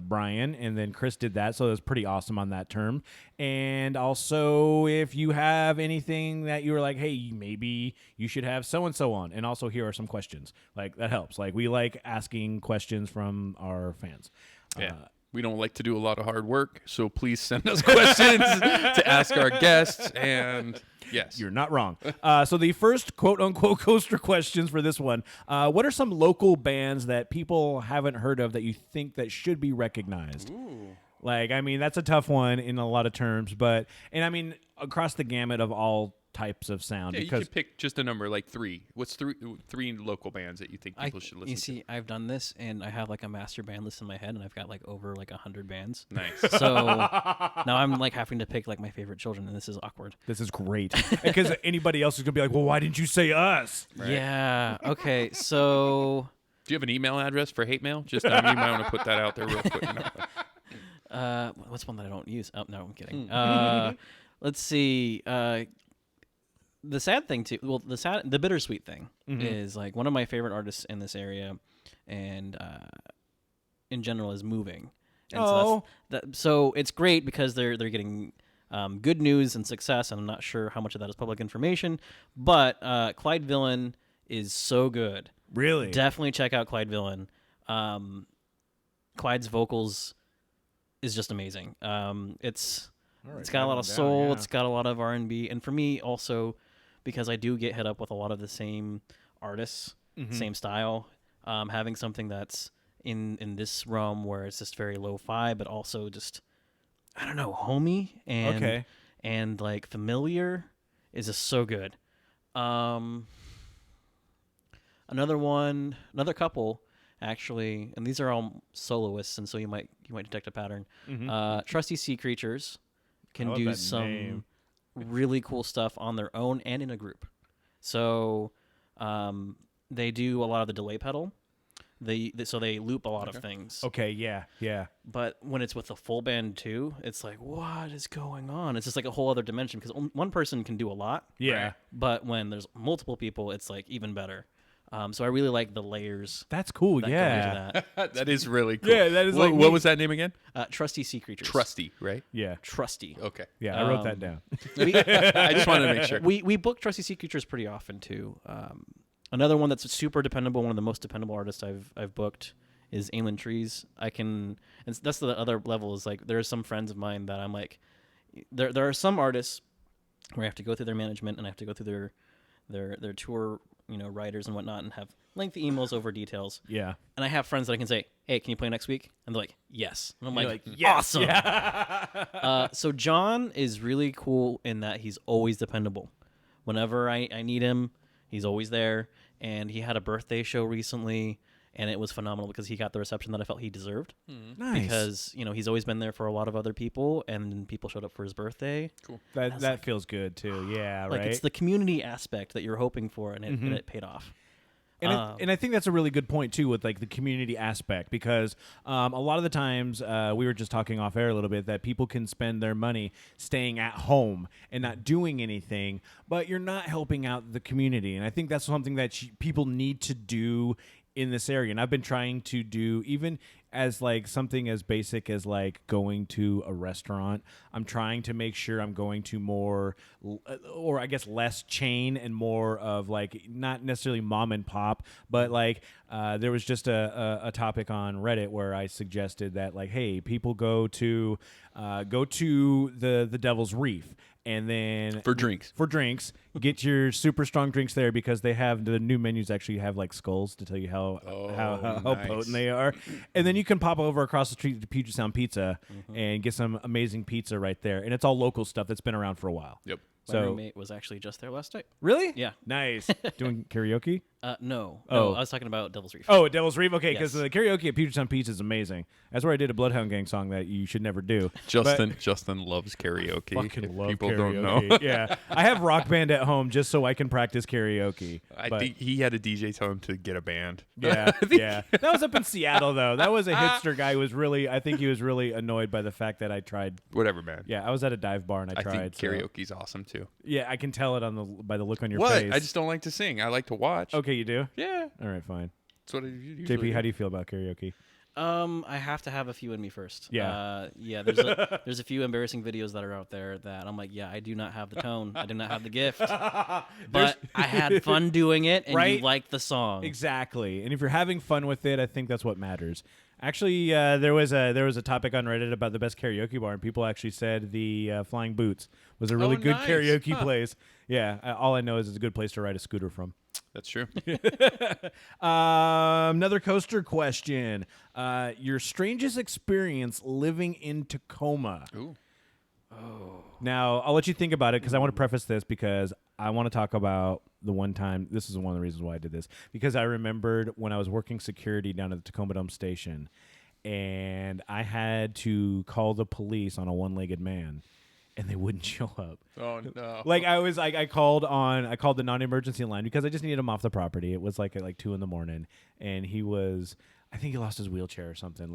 Brian, and then Chris did that. So it was pretty awesome on that term. And also, if you have anything that you were like, "Hey, maybe you should have so and so on," and also here are some questions. Like that helps. Like we like asking questions from our fans. Yeah. We don't like to do a lot of hard work, so please send us questions to ask our guests. And yes, You're not wrong. So the first quote-unquote coaster questions for this one. What are some local bands that people haven't heard of that you think that should be recognized? Ooh. Like, I mean, that's a tough one in a lot of terms, and I mean, across the gamut of all types of sound. Yeah, you because could pick just a number, like 3. What's three local bands that you think people should listen You to? see, I've done this, and I have like a master band list in my head, and I've got like over like 100 bands. Nice. So now I'm like having to pick like my favorite children, and this is awkward. this is great. Because anybody else is going to be like, well, why didn't you say us? Right. Yeah. Okay. So Do you have an email address for hate mail? Just you might want to put that out there real quick. what's one that I don't use? Oh no, I'm kidding. Let's see. The sad thing too. Well, the bittersweet thing is like one of my favorite artists in this area, and in general is moving. And so it's great because they're getting good news and success, and I'm not sure how much of that is public information, but Clyde Villain is so good. Really? Definitely check out Clyde Villain. Clyde's vocals is just amazing. It's got a lot of soul. It's got a lot of R&B, and for me also, because I do get hit up with a lot of the same artists, same style, having something that's in this realm where it's just very lo-fi, but also just, I don't know, homey and like familiar is just so good. Another couple actually, and these are all soloists, and so you might detect a pattern. Trusty Sea Creatures can do some name. really cool stuff on their own and in a group. So they do a lot of the delay pedal. So they loop a lot of things. Okay, yeah. But when it's with a full band too, it's like, what is going on? It's just like a whole other dimension because one person can do a lot. Yeah. Right. But when there's multiple people, it's like even better. So I really like the layers. That's cool, That go yeah. into that. That is really cool. Yeah, that is what, like what neat. was that name again? Trusty Sea Creatures. Trusty, right? Yeah. Trusty. Okay. Yeah, I wrote that down. I just wanted to make sure. We book Trusty Sea Creatures pretty often too. Another one that's super dependable, one of the most dependable artists I've booked is Aylin Trees. And that's the other level is like there are some friends of mine that I'm like, there are some artists where I have to go through their management and I have to go through their tour, writers and whatnot, and have lengthy emails over details. Yeah. And I have friends that I can say, hey, can you play next week? And they're like, yes. And I'm like, yes. awesome. So John is really cool in that he's always dependable. Whenever I need him, he's always there. And he had a birthday show recently, and it was phenomenal because he got the reception that I felt he deserved. Nice. Because, he's always been there for a lot of other people, and people showed up for his birthday. Cool. That feels good too. Yeah, Like, right. it's the community aspect that you're hoping for, and it paid off. And I think that's a really good point too with like the community aspect because a lot of the times we were just talking off air a little bit that people can spend their money staying at home and not doing anything, but you're not helping out the community. And I think that's something that people need to do in this area. And I've been trying to do even as like something as basic as like going to a restaurant. I'm trying to make sure I'm going to more or I guess less chain and more of like not necessarily mom and pop, but like there was just a topic on Reddit where I suggested that like, hey, people go to the Devil's Reef and then For drinks. get your super strong drinks there because they have the new menus actually have like skulls to tell you how nice. potent they are, and then you can pop over across the street to Puget Sound Pizza and get some amazing pizza right there, and it's all local stuff that's been around for a while. Yep. My roommate was actually just there last night. Really? Yeah. Nice. Doing karaoke? No. Oh. I was talking about Devil's Reef. Oh, Devil's Reef. Okay, because Yes. the karaoke at Puget Sound Pizza is amazing. That's where I did a Bloodhound Gang song that you should never do. Justin loves karaoke. Fucking if love people karaoke. don't know. Yeah, I have Rock Band at home just so I can practice karaoke. I but- think he had a DJ tell him to get a band. Yeah, yeah. That was up in Seattle though. That was a hipster guy who was really. I think he was really annoyed by the fact that I tried. Whatever, man. Yeah, I was at a dive bar and I I tried. think karaoke's awesome too. Yeah, I can tell it by the look on your What? face. I just don't like to sing. I like to watch. Okay, you do. Yeah. All right, fine. That's what I usually JP, do. how do you feel about karaoke? I have to have a few in me first. Yeah. Yeah. There's a few embarrassing videos that are out there that I'm like, yeah, I do not have the tone. I do not have the gift. But I had fun doing it, and Right? you liked the song. Exactly. And if you're having fun with it, I think that's what matters. Actually, there was a topic on Reddit about the best karaoke bar, and people actually said the Flying Boots was a really good nice. karaoke Huh. place. Yeah, all I know is it's a good place to ride a scooter from. That's true. Another coaster question. Your strangest experience living in Tacoma. Ooh. Now, I'll let you think about it because I want to preface this because I want to talk about the one time. This is one of the reasons why I did this. Because I remembered when I was working security down at the Tacoma Dome station, and I had to call the police on a one-legged man, and they wouldn't show up. Oh no. Like I called the non-emergency line because I just needed him off the property. It was like at 2 a.m, and I think he lost his wheelchair or something.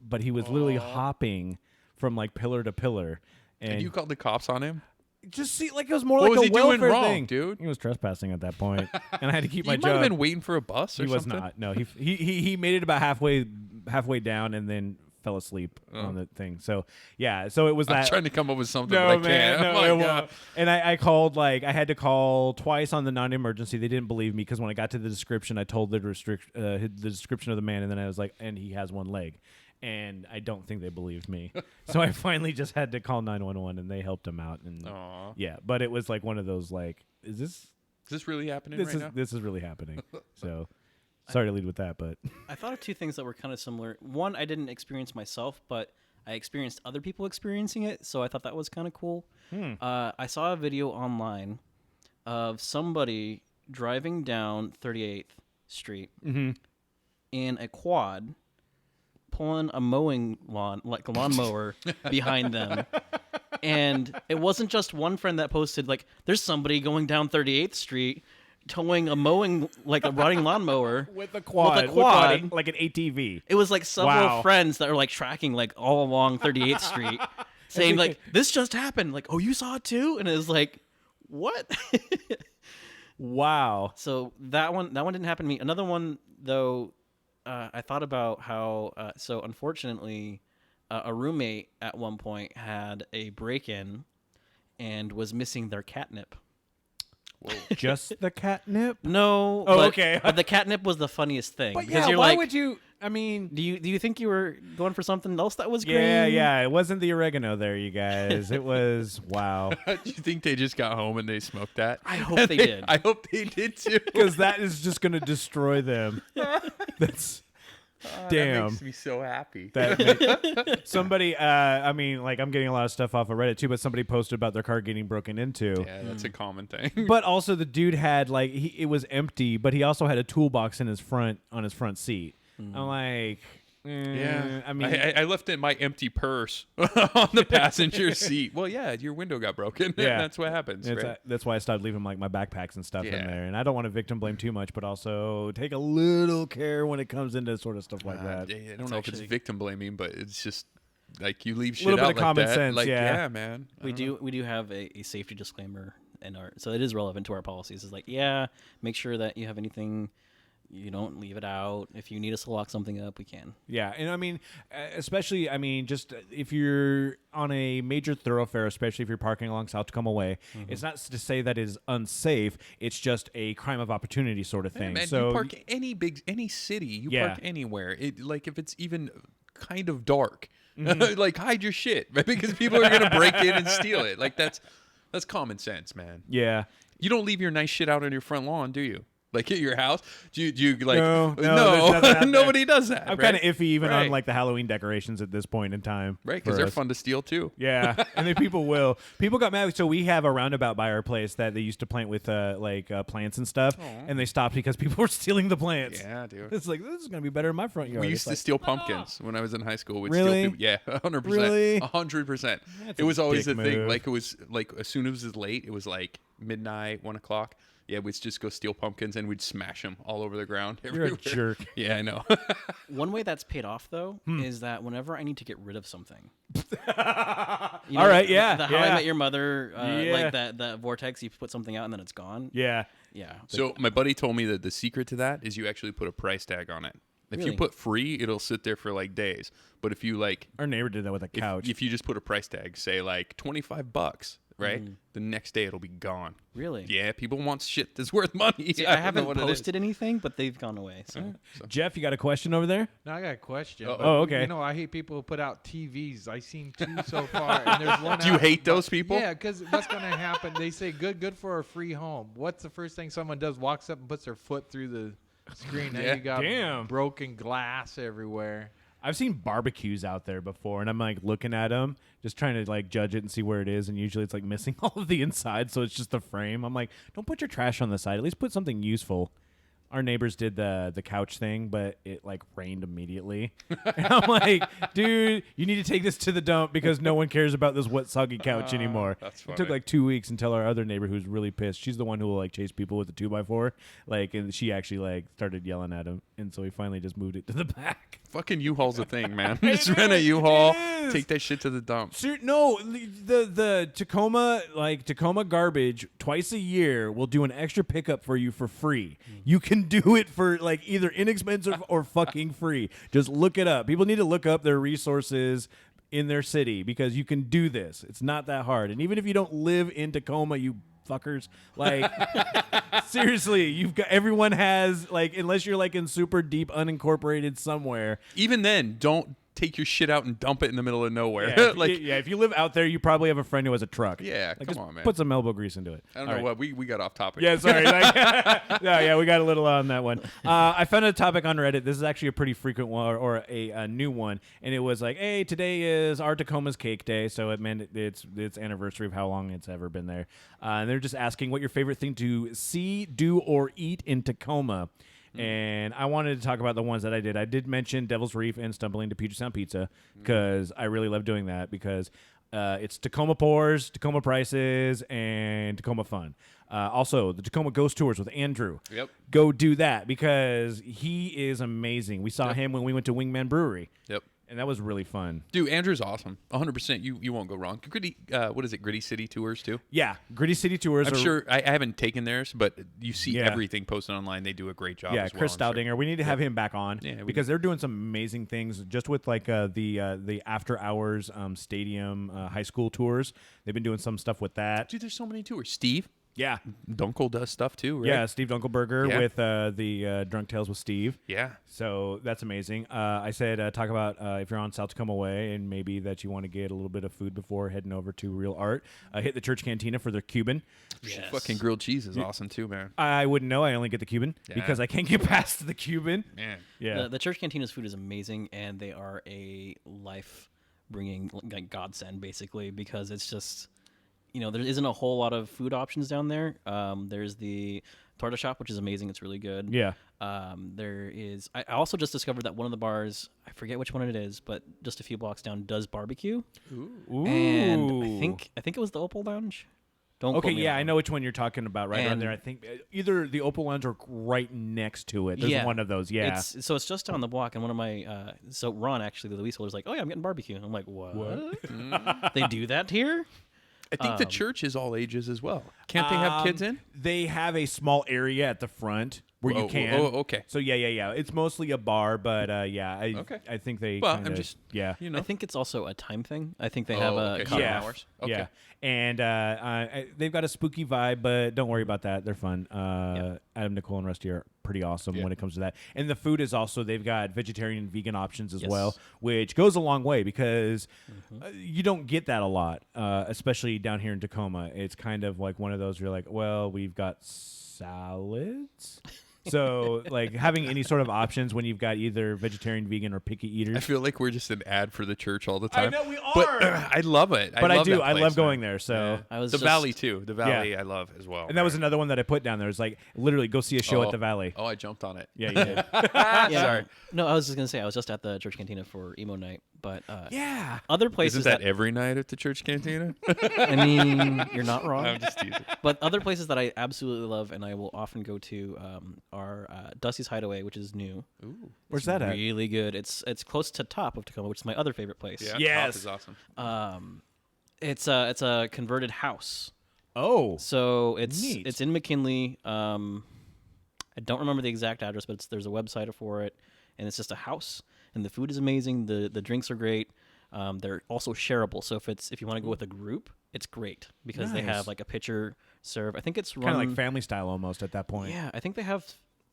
But he was literally hopping from like pillar to pillar. And you called the cops on him? Just see, like it was more What like was a he doing welfare wrong, thing, dude? He was trespassing at that point, and I had to keep my He might have job. been waiting for a bus or He was something. not. No, he made it about halfway down, and then fell asleep on the thing. So yeah, so it was I'm that. trying to come up with something, No, but I man, can't. no, Oh my it God. won't. And I called, I had to call twice on the non-emergency. They didn't believe me because when I got to the description, I told the description of the man, and then I was like, and he has one leg. And I don't think they believed me. So I finally just had to call 911, and they helped him out. And Aw. yeah, but it was like one of those, is this Is this really happening this right is now? this is really happening? So sorry to lead with that, but I thought of two things that were kind of similar. One, I didn't experience myself, but I experienced other people experiencing it, so I thought that was kind of cool. I saw a video online of somebody driving down 38th Street in a quad, pulling a mowing lawn, like a lawnmower, behind them. And it wasn't just one friend that posted, like, there's somebody going down 38th Street towing a mowing, like a riding lawnmower. with a quad, like an ATV. It was like several Wow. friends that were like tracking like all along 38th Street, saying like, "This just happened." Like, "Oh, you saw it too?" And it was like, "What?" Wow. So that one didn't happen to me. Another one though, I thought about how. So unfortunately, a roommate at one point had a break-in and was missing their catnip. Just the catnip? No. Oh, but, okay. But the catnip was the funniest thing. But because yeah, you're why like, would you? I mean, Do you think you were going for something else that was green? yeah. It wasn't the oregano there, you guys. It was wow. Do you think they just got home and they smoked that? I hope they did. I hope they did too. Because that is just going to destroy them. That's damn. That makes me so happy. Somebody, I mean, like I'm getting a lot of stuff off of Reddit too, but somebody posted about their car getting broken into. Yeah, that's a common thing. But also the dude had it was empty, but he also had a toolbox on his front seat. I'm like, Yeah, I mean, I left in my empty purse on the passenger seat. Well, yeah, your window got broken. Yeah. That's what happens. Right? that's why I started leaving like my backpacks and stuff in Yeah. there. And I don't want to victim blame too much, but also take a little care when it comes into sort of stuff like I that. don't know if it's victim blaming, but it's just like you leave shit Little bit out of like common that. sense, Like, yeah. man. We do have a safety disclaimer in our, so it is relevant to our policies. It's like, yeah, make sure that you have anything, you don't leave it out. If you need us to lock something up, we can. Yeah, and I mean, especially, just if you're on a major thoroughfare, especially if you're parking along South Tacoma Way, it's not to say that is unsafe. It's just a crime of opportunity sort of Yeah, thing. man, So you park any city, you Yeah. park anywhere. Like if it's even kind of dark, like hide your shit because people are gonna break in and steal it. Like that's common sense, man. yeah. You don't leave your nice shit out on your front lawn, do you? Like at your house? Do you like? No, there's nothing out there. Nobody does that. I'm right? kind of iffy even on Right. like the Halloween decorations at this point in time. Right, for because they're us. fun to steal too. Yeah, and then people got mad. So we have a roundabout by our place that they used to plant with plants and stuff, and they stopped because people were stealing the plants. Yeah, dude. It's like, this is gonna be better in my front yard. We It's used to like, steal pumpkins when I was in high school. We'd Really? steal people. Yeah, 100%. Really? 100%. That's It was a always the dick thing. move. Like it was like as soon as it was late, it was like midnight, 1 o'clock. Yeah, we'd just go steal pumpkins and we'd smash them all over the ground. You're Everywhere. a jerk. Yeah, I know. One way that's paid off though is that whenever I need to get rid of something, All right, yeah, the How I yeah. Met Your Mother, Yeah. like that vortex, you put something out and then it's gone. Yeah. Yeah. So my buddy told me that the secret to that is you actually put a price tag on it. If Really? you put free, it'll sit there for like days. But if you like, Our neighbor did that with a couch. if you just put a price tag, say like $25, right? The next day it'll be gone. Really? Yeah, people want shit that's worth money. See, I I don't know haven't what it is. posted anything, but they've gone away. So. Jeff, you got a question over there? Now I got a question. Uh-oh. but, Oh, okay. You know, I hate people who put out TVs. I've seen 2 so far, and there's one. Do you out- hate those people? Yeah, because what's going to happen? They say good for a free home. What's the first thing someone does? Walks up and puts their foot through the screen. Now Yeah. you got Damn. broken glass everywhere. I've seen barbecues out there before, and I'm like looking at them, just trying to like judge it and see where it is. And usually it's like missing all of the inside, so it's just the frame. I'm like, don't put your trash on the side. At least put something useful. Our neighbors did the couch thing, but it like rained immediately. And I'm like, dude, you need to take this to the dump because no one cares about this wet, soggy couch anymore. That's It took funny. like 2 weeks until our other neighbor, who's really pissed, she's the one who will like chase people with the 2x4, like, and she actually like started yelling at him, and so we finally just moved it to the back. Fucking U-Haul's a thing, man. Just rent a U-Haul, It is. take that shit to the dump. No, the Tacoma garbage twice a year will do an extra pickup for you for free. You can do it for like either inexpensive or fucking free. Just look it up. People need to look up their resources in their city because you can do this. It's not that hard. And even if you don't live in Tacoma, you fuckers, like seriously, everyone has like, unless you're like in super deep unincorporated somewhere. Even then, don't take your shit out and dump it in the middle of nowhere. If you live out there, you probably have a friend who has a truck. Yeah, Like, come just on, man. Put some elbow grease into it. I don't All know right. what we got off topic. Yeah, sorry. Like, yeah, we got a little on that one. I found a topic on Reddit. This is actually a pretty frequent one, or a new one, and it was like, "Hey, today is our Tacoma's Cake Day," so it meant it's anniversary of how long it's ever been there. And they're just asking what your favorite thing to see, do, or eat in Tacoma. And I wanted to talk about the ones that I did. I did mention Devil's Reef and stumbling to Puget Sound Pizza because I really love doing that because it's Tacoma pours, Tacoma prices, and Tacoma fun. Also, the Tacoma Ghost Tours with Andrew. Yep. Go do that because he is amazing. We saw him when we went to Wingman Brewery, Yep. and that was really fun. Dude, Andrew's awesome. 100%. You won't go wrong. Gritty, what is it? Gritty City Tours too. Yeah, Gritty City Tours. I'm are, sure I haven't taken theirs, but you see Yeah. everything posted online. They do a great job. Yeah, as well, Chris I'm sure. Staudinger. We need to have him back on Yeah, we because they're doing some amazing things just with like the after hours stadium high school tours. They've been doing some stuff with that. Dude, there's so many tours. Steve Yeah, Dunkel does stuff too, right? yeah. Steve Dunkelberger Yeah. with the Drunk Tales with Steve. Yeah. So that's amazing. I said talk about if you're on South Tacoma Way and maybe that you want to get a little bit of food before heading over to Real Art. Hit the Church Cantina for their Cuban. Yes. Fucking grilled cheese is awesome too, man. I wouldn't know. I only get the Cuban Yeah. because I can't get past the Cuban. Man. Yeah. The Church Cantina's food is amazing, and they are a life-bringing like godsend, basically, because it's just, there isn't a whole lot of food options down there. There's the torta shop, which is amazing. It's really good. Yeah. There is. I also just discovered that one of the bars, I forget which one it is, but just a few blocks down, does barbecue. Ooh. And I think it was the Opal Lounge. Don't Okay, quote me yeah, on I that. know which one you're talking about. Right around And- there, I think either the Opal Lounge or right next to it. There's one of those. Yeah. It's just down the block, and one of my so Ron actually the leaseholder's like, oh yeah, I'm getting barbecue. And I'm like, what? They do that here? I think the church is all ages as well. Can't they have kids in? They have a small area at the front where you Oh, can. oh, okay. So yeah. It's mostly a bar, but Okay. I think they. Well, kinda, I'm just yeah. You know. I think think it's also a time thing. I think they have a okay. cut Yeah. hours. Okay. Yeah, and they've got a spooky vibe, but don't worry about that. They're fun. Adam, Nicole, and Rusty are pretty awesome when it comes to that. And the food is also, they've got vegetarian and vegan options as Yes. well, which goes a long way because you don't get that a lot, especially down here in Tacoma. It's kind of like one of those where you're like, well, we've got salads. So, like, having any sort of options when you've got either vegetarian, vegan, or picky I eaters. feel like we're just an ad for the church all the time. know we But are. I love it. But I love do. that I place, love going man. there. So, I was the just- Valley too. The Valley I love as well. and that was another one that I put down there. It's like literally go see a show at the Valley. Oh, I jumped on it. Yeah, you did. Yeah. Sorry. No, I was just gonna say I was just at the Church Cantina for emo night, but Yeah. other places Isn't that every night at the church cantina? I mean, you're not wrong. I'm just teasing. But other places that I absolutely love and I will often go to are Dusty's Hideaway, which is new. Ooh. Where's that at? Really good. It's close to Top of Tacoma, which is my other favorite place. Yeah. Yes. Top is awesome. It's a converted house. Oh. So Neat. it's in McKinley. I don't remember the exact address, but there's a website for it. and it's just a house. And the food is amazing. The drinks are great. They're also shareable. So if you want to go with a group, it's great because they Nice. have like a pitcher serve. I think it's Kind of run like family style almost at that point. Yeah, I think they have.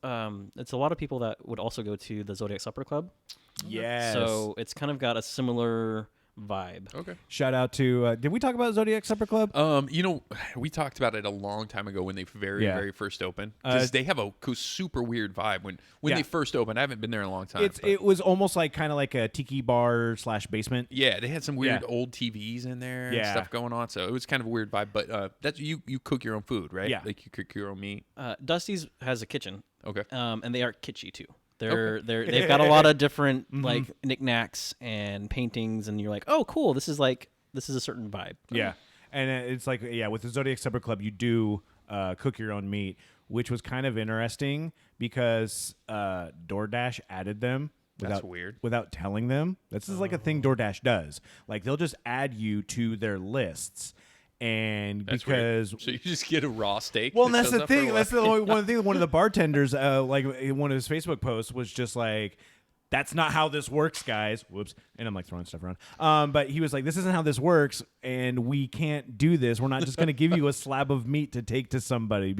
It's a lot of people that would also go to the Zodiac Supper Club. Yes. So it's kind of got a similar vibe. Okay. Shout out to. Did we talk about Zodiac Supper Club? We talked about it a long time ago when they very first opened. Because they have a super weird vibe when Yeah. they first opened. I haven't been there in a long time. but- It was almost like kind of like a tiki bar / basement. yeah, they had some weird Yeah. old TVs in there and Yeah. stuff going on. So it was kind of a weird vibe. But that's you cook your own food, right? Yeah. Like you cook your own meat. Dusty's has a kitchen, Okay. and they are kitschy too. They've got a lot of different like knickknacks and paintings, and you're like, oh, cool. This is a certain vibe. Yeah, and it's like with the Zodiac Supper Club, you do cook your own meat, which was kind of interesting because DoorDash added them. That's weird. Without telling them. This is like a thing DoorDash does. Like they'll just add you to their lists, and That's because weird. So you just get a raw steak. well, that and that's shows the up for a thing. while? That's the only one thing. One of the bartenders, like in one of his Facebook posts, was just like, "That's not how this works, guys." Whoops. And I'm like throwing stuff around. But he was like, "This isn't how this works, and we can't do this. We're not just going to give you a slab of meat to take to somebody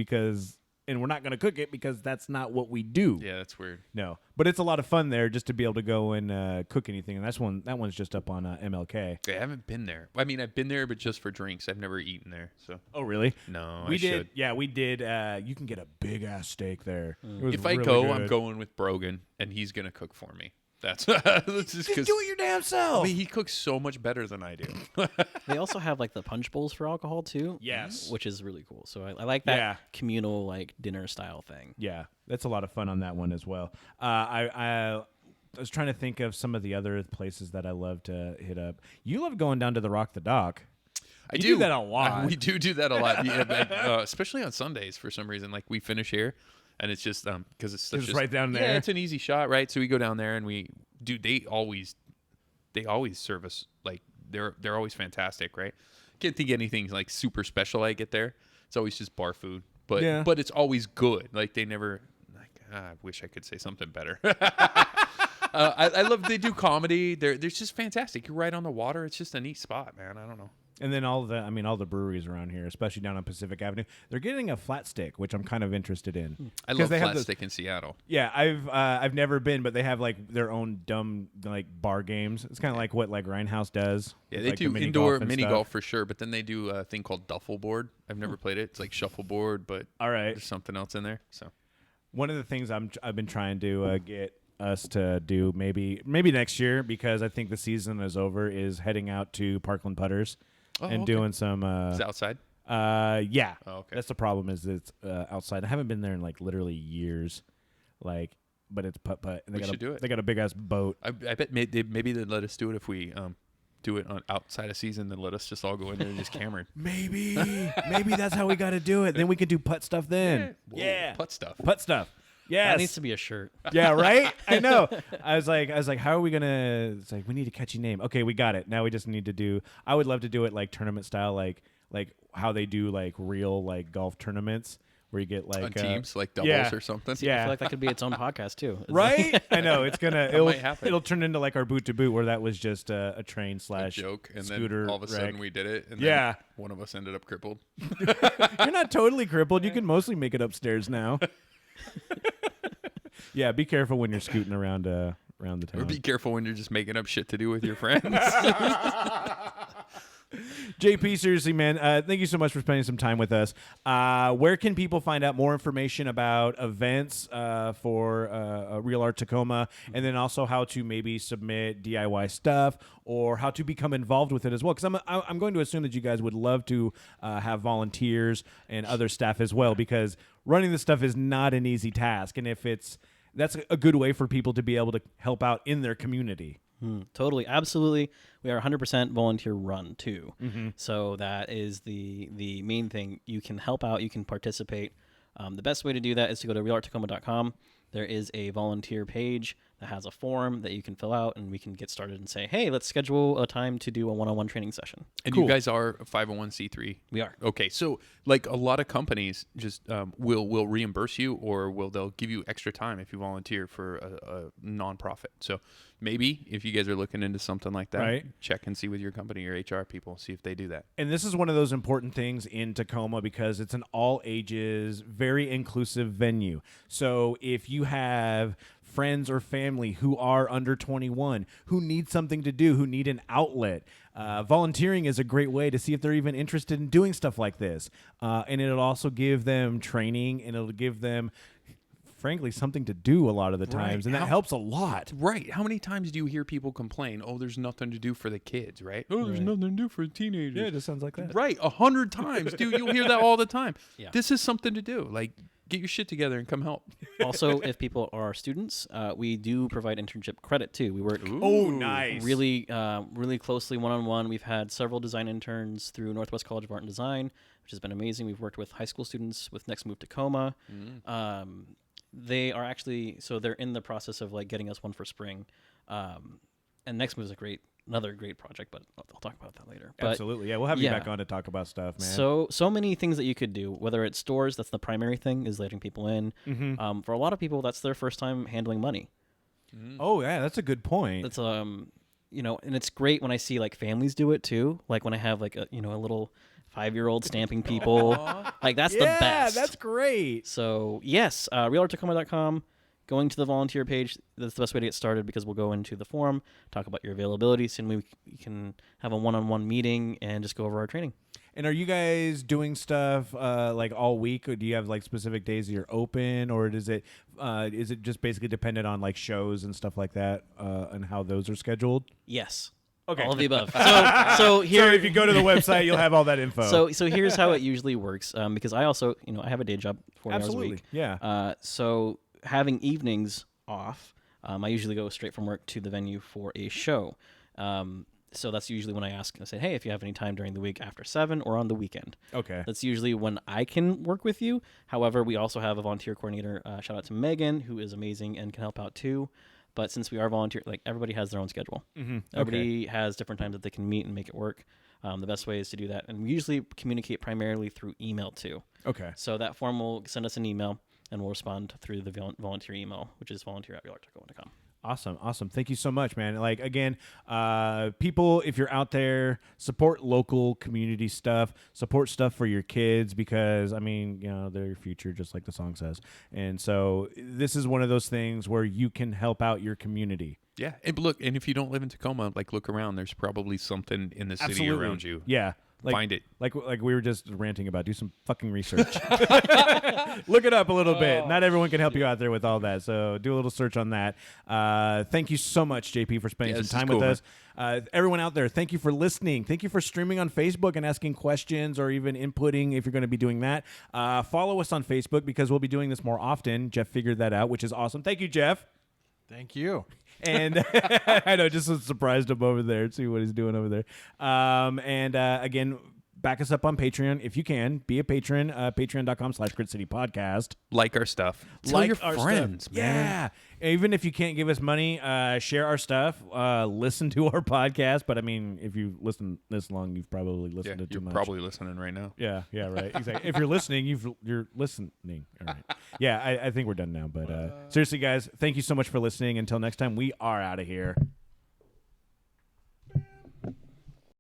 and we're not going to cook it because that's not what we do." Yeah, that's weird. No, but it's a lot of fun there just to be able to go and cook anything. And that one's just up on MLK. Okay, I haven't been there. I mean, I've been there, but just for drinks. I've never eaten there. So Oh, really? no, We I did. should. Yeah, we did. You can get a big ass steak there. It was If I really go, I'm good. going with Brogan, and he's gonna cook for me. That's just Just because do it your damn self. he cooks so much better than I do. They also have like the punch bowls for alcohol too. Yes. which is really cool. So I like that Yeah. communal like dinner style thing. Yeah, that's a lot of fun on that one as well. I was trying to think of some of the other places that I love to hit up. You love going down to the Rock the Dock. I You do that a lot. We do that a lot, yeah, especially on Sundays for some reason. Like we finish here, and it's just because it's such It's a- right down Yeah, there. it's an easy shot, right? So we go down there and they always serve us like they're always fantastic, right? Can't think of anything like super special I get there. It's always just bar food, but Yeah. but it's always good. Like they never. I wish I could say something better. I love they do comedy. They're just fantastic. You're right on the water. It's just a neat spot, man. I don't know. And then all the breweries around here, especially down on Pacific Avenue, they're getting a flat stick, which I'm kind of interested in. I 'Cause love they have Flat the- Stick in Seattle. Yeah, I've never been, but they have like their own dumb like bar games. It's kind of like what like Grindhouse does. Yeah, with, they like, the do mini indoor golf and mini stuff. golf for sure, but then they do a thing called duffel board. I've never played it. It's like shuffleboard, but All right. there's something else in there. So One of the things I've been trying to get us to do maybe next year, because I think the season is over, is heading out to Parkland Putters and okay. doing some. Is it outside? Yeah. Oh, okay. That's the problem, is it's outside. I haven't been there in like literally years, like, but it's putt. And We should do it. They got a big ass boat. I bet maybe they'd let us do it if we do it on outside of season. Then let us just all go in there and just camera. Maybe that's how we got to do it. Then we can do putt stuff. Then Whoa, putt stuff. putt stuff. Yes. That needs to be a shirt. Yeah, right? I know. I was like, how are we gonna? It's like, we need a catchy name. Okay, we got it. Now we just need to do. I would love to do it like tournament style, like how they do like real like golf tournaments where you get like On teams, like doubles yeah. or something. I Yeah. feel like that could be its own podcast too. It's Right? I know it's gonna. It'll might happen. It'll turn into like our boot to boot, where that was just a train A slash joke, and scooter then all of a sudden wreck. we did it, and Yeah. then one of us ended up crippled. You're not totally crippled. You can mostly make it upstairs now. Yeah, be careful when you're scooting around the town. Or be careful when you're just making up shit to do with your friends. JP, seriously, man, thank you so much for spending some time with us. Where can people find out more information about events for Real Art Tacoma, and then also how to maybe submit DIY stuff or how to become involved with it as well? Because I'm going to assume that you guys would love to have volunteers and other staff as well, because running this stuff is not an easy task, and that's a good way for people to be able to help out in their community. Totally, absolutely. We are 100% volunteer run too. So that is the main thing. You can help out. You can participate. The best way to do that is to go to realarttacoma.com. There is a volunteer page that has a form that you can fill out, and we can get started and say, hey, let's schedule a time to do a one-on-one training session. And Cool. you guys are a 501c3. We are. Okay, so like a lot of companies just will reimburse you, or they'll give you extra time if you volunteer for a nonprofit. So maybe if you guys are looking into something like that, Right. check and see with your company or HR people, see if they do that. And this is one of those important things in Tacoma because it's an all ages, very inclusive venue. So if you have friends or family who are under 21, who need something to do, who need an outlet, volunteering is a great way to see if they're even interested in doing stuff like this. And it'll also give them training, and it'll give them, frankly, something to do a lot of the times. Right. And that helps a lot. Right. How many times do you hear people complain, oh, there's nothing to do for the kids, right? Oh, there's nothing to do for teenagers. Yeah, it just sounds like that. Right. 100 times, dude. You'll hear that all the time. Yeah. This is something to do. Like, get your shit together and come help. Also, if people are students, we do provide internship credit too. We work Oh, nice. really closely one-on-one. We've had several design interns through Northwest College of Art and Design, which has been amazing. We've worked with high school students with Next Move Tacoma. They are actually, so they're in the process of like getting us one for spring. And Next Move is another great project, but I'll talk about that later. But Absolutely. Yeah, we'll have you yeah. back on to talk about stuff, man. so many things that you could do, whether it's stores, that's the primary thing, is letting people in. For a lot of people, that's their first time handling money. Oh, yeah, that's a good point. That's you know, and it's great when I see like families do it too. Like when I have like a little 5-year-old stamping people, like that's the best. Yeah, that's great. So yes, real.art.tacoma.com. Going to the volunteer page, that's the best way to get started because we'll go into the forum, talk about your availability, so we can have a one-on-one meeting and just go over our training. And are you guys doing stuff like all week, or do you have like specific days that you're open, or is it just basically dependent on like shows and stuff like that, and how those are scheduled? Yes. Okay. All of the above. So here, So if you go to the website, you'll have all that info. So here's how it usually works. Because I also, I have a day job 4 hours a Absolutely, week. yeah. So having evenings off, I usually go straight from work to the venue for a show. So that's usually when I say, hey, if you have any time during the week after 7 or on the weekend. Okay. That's usually when I can work with you. However, we also have a volunteer coordinator. Shout out to Megan, who is amazing and can help out too. But since we are volunteer, like everybody has their own schedule. Everybody has different times that they can meet and make it work. The best way is to do that. And we usually communicate primarily through email too. Okay. So that form will send us an email and we'll respond through the volunteer email, which is volunteer@real.art.tacoma.com. Awesome. Thank you so much, man. Like, again, people, if you're out there, support local community stuff, support stuff for your kids because, I mean, they're your future, just like the song says. And so this is one of those things where you can help out your community. Yeah. And look, and if you don't live in Tacoma, like look around. There's probably something in the city Absolutely. around you. Yeah. Like, Find it. Like we were just ranting about. Do some fucking research. Look it up a little bit. Not everyone can help you out there with all that. So do a little search on that. Thank you so much, JP, for spending Yeah, some time this is with cool, us. Everyone out there, thank you for listening. Thank you for streaming on Facebook and asking questions or even inputting if you're going to be doing that. Follow us on Facebook because we'll be doing this more often. Jeff figured that out, which is awesome. Thank you, Jeff. Thank you. And I know, just was surprised him over there, see what he's doing over there. Again, back us up on Patreon if you can. Be a patron, patreon.com/GritCityPodcast. Like our stuff. Tell your friends, man. Yeah. Even if you can't give us money, share our stuff. Listen to our podcast. But I mean, if you listen this long, you've probably listened to too You're much. probably listening right now. Yeah, right. Exactly. If you're listening, you're listening. All right. Yeah, I think we're done now. But seriously, guys, thank you so much for listening. Until next time, we are out of here.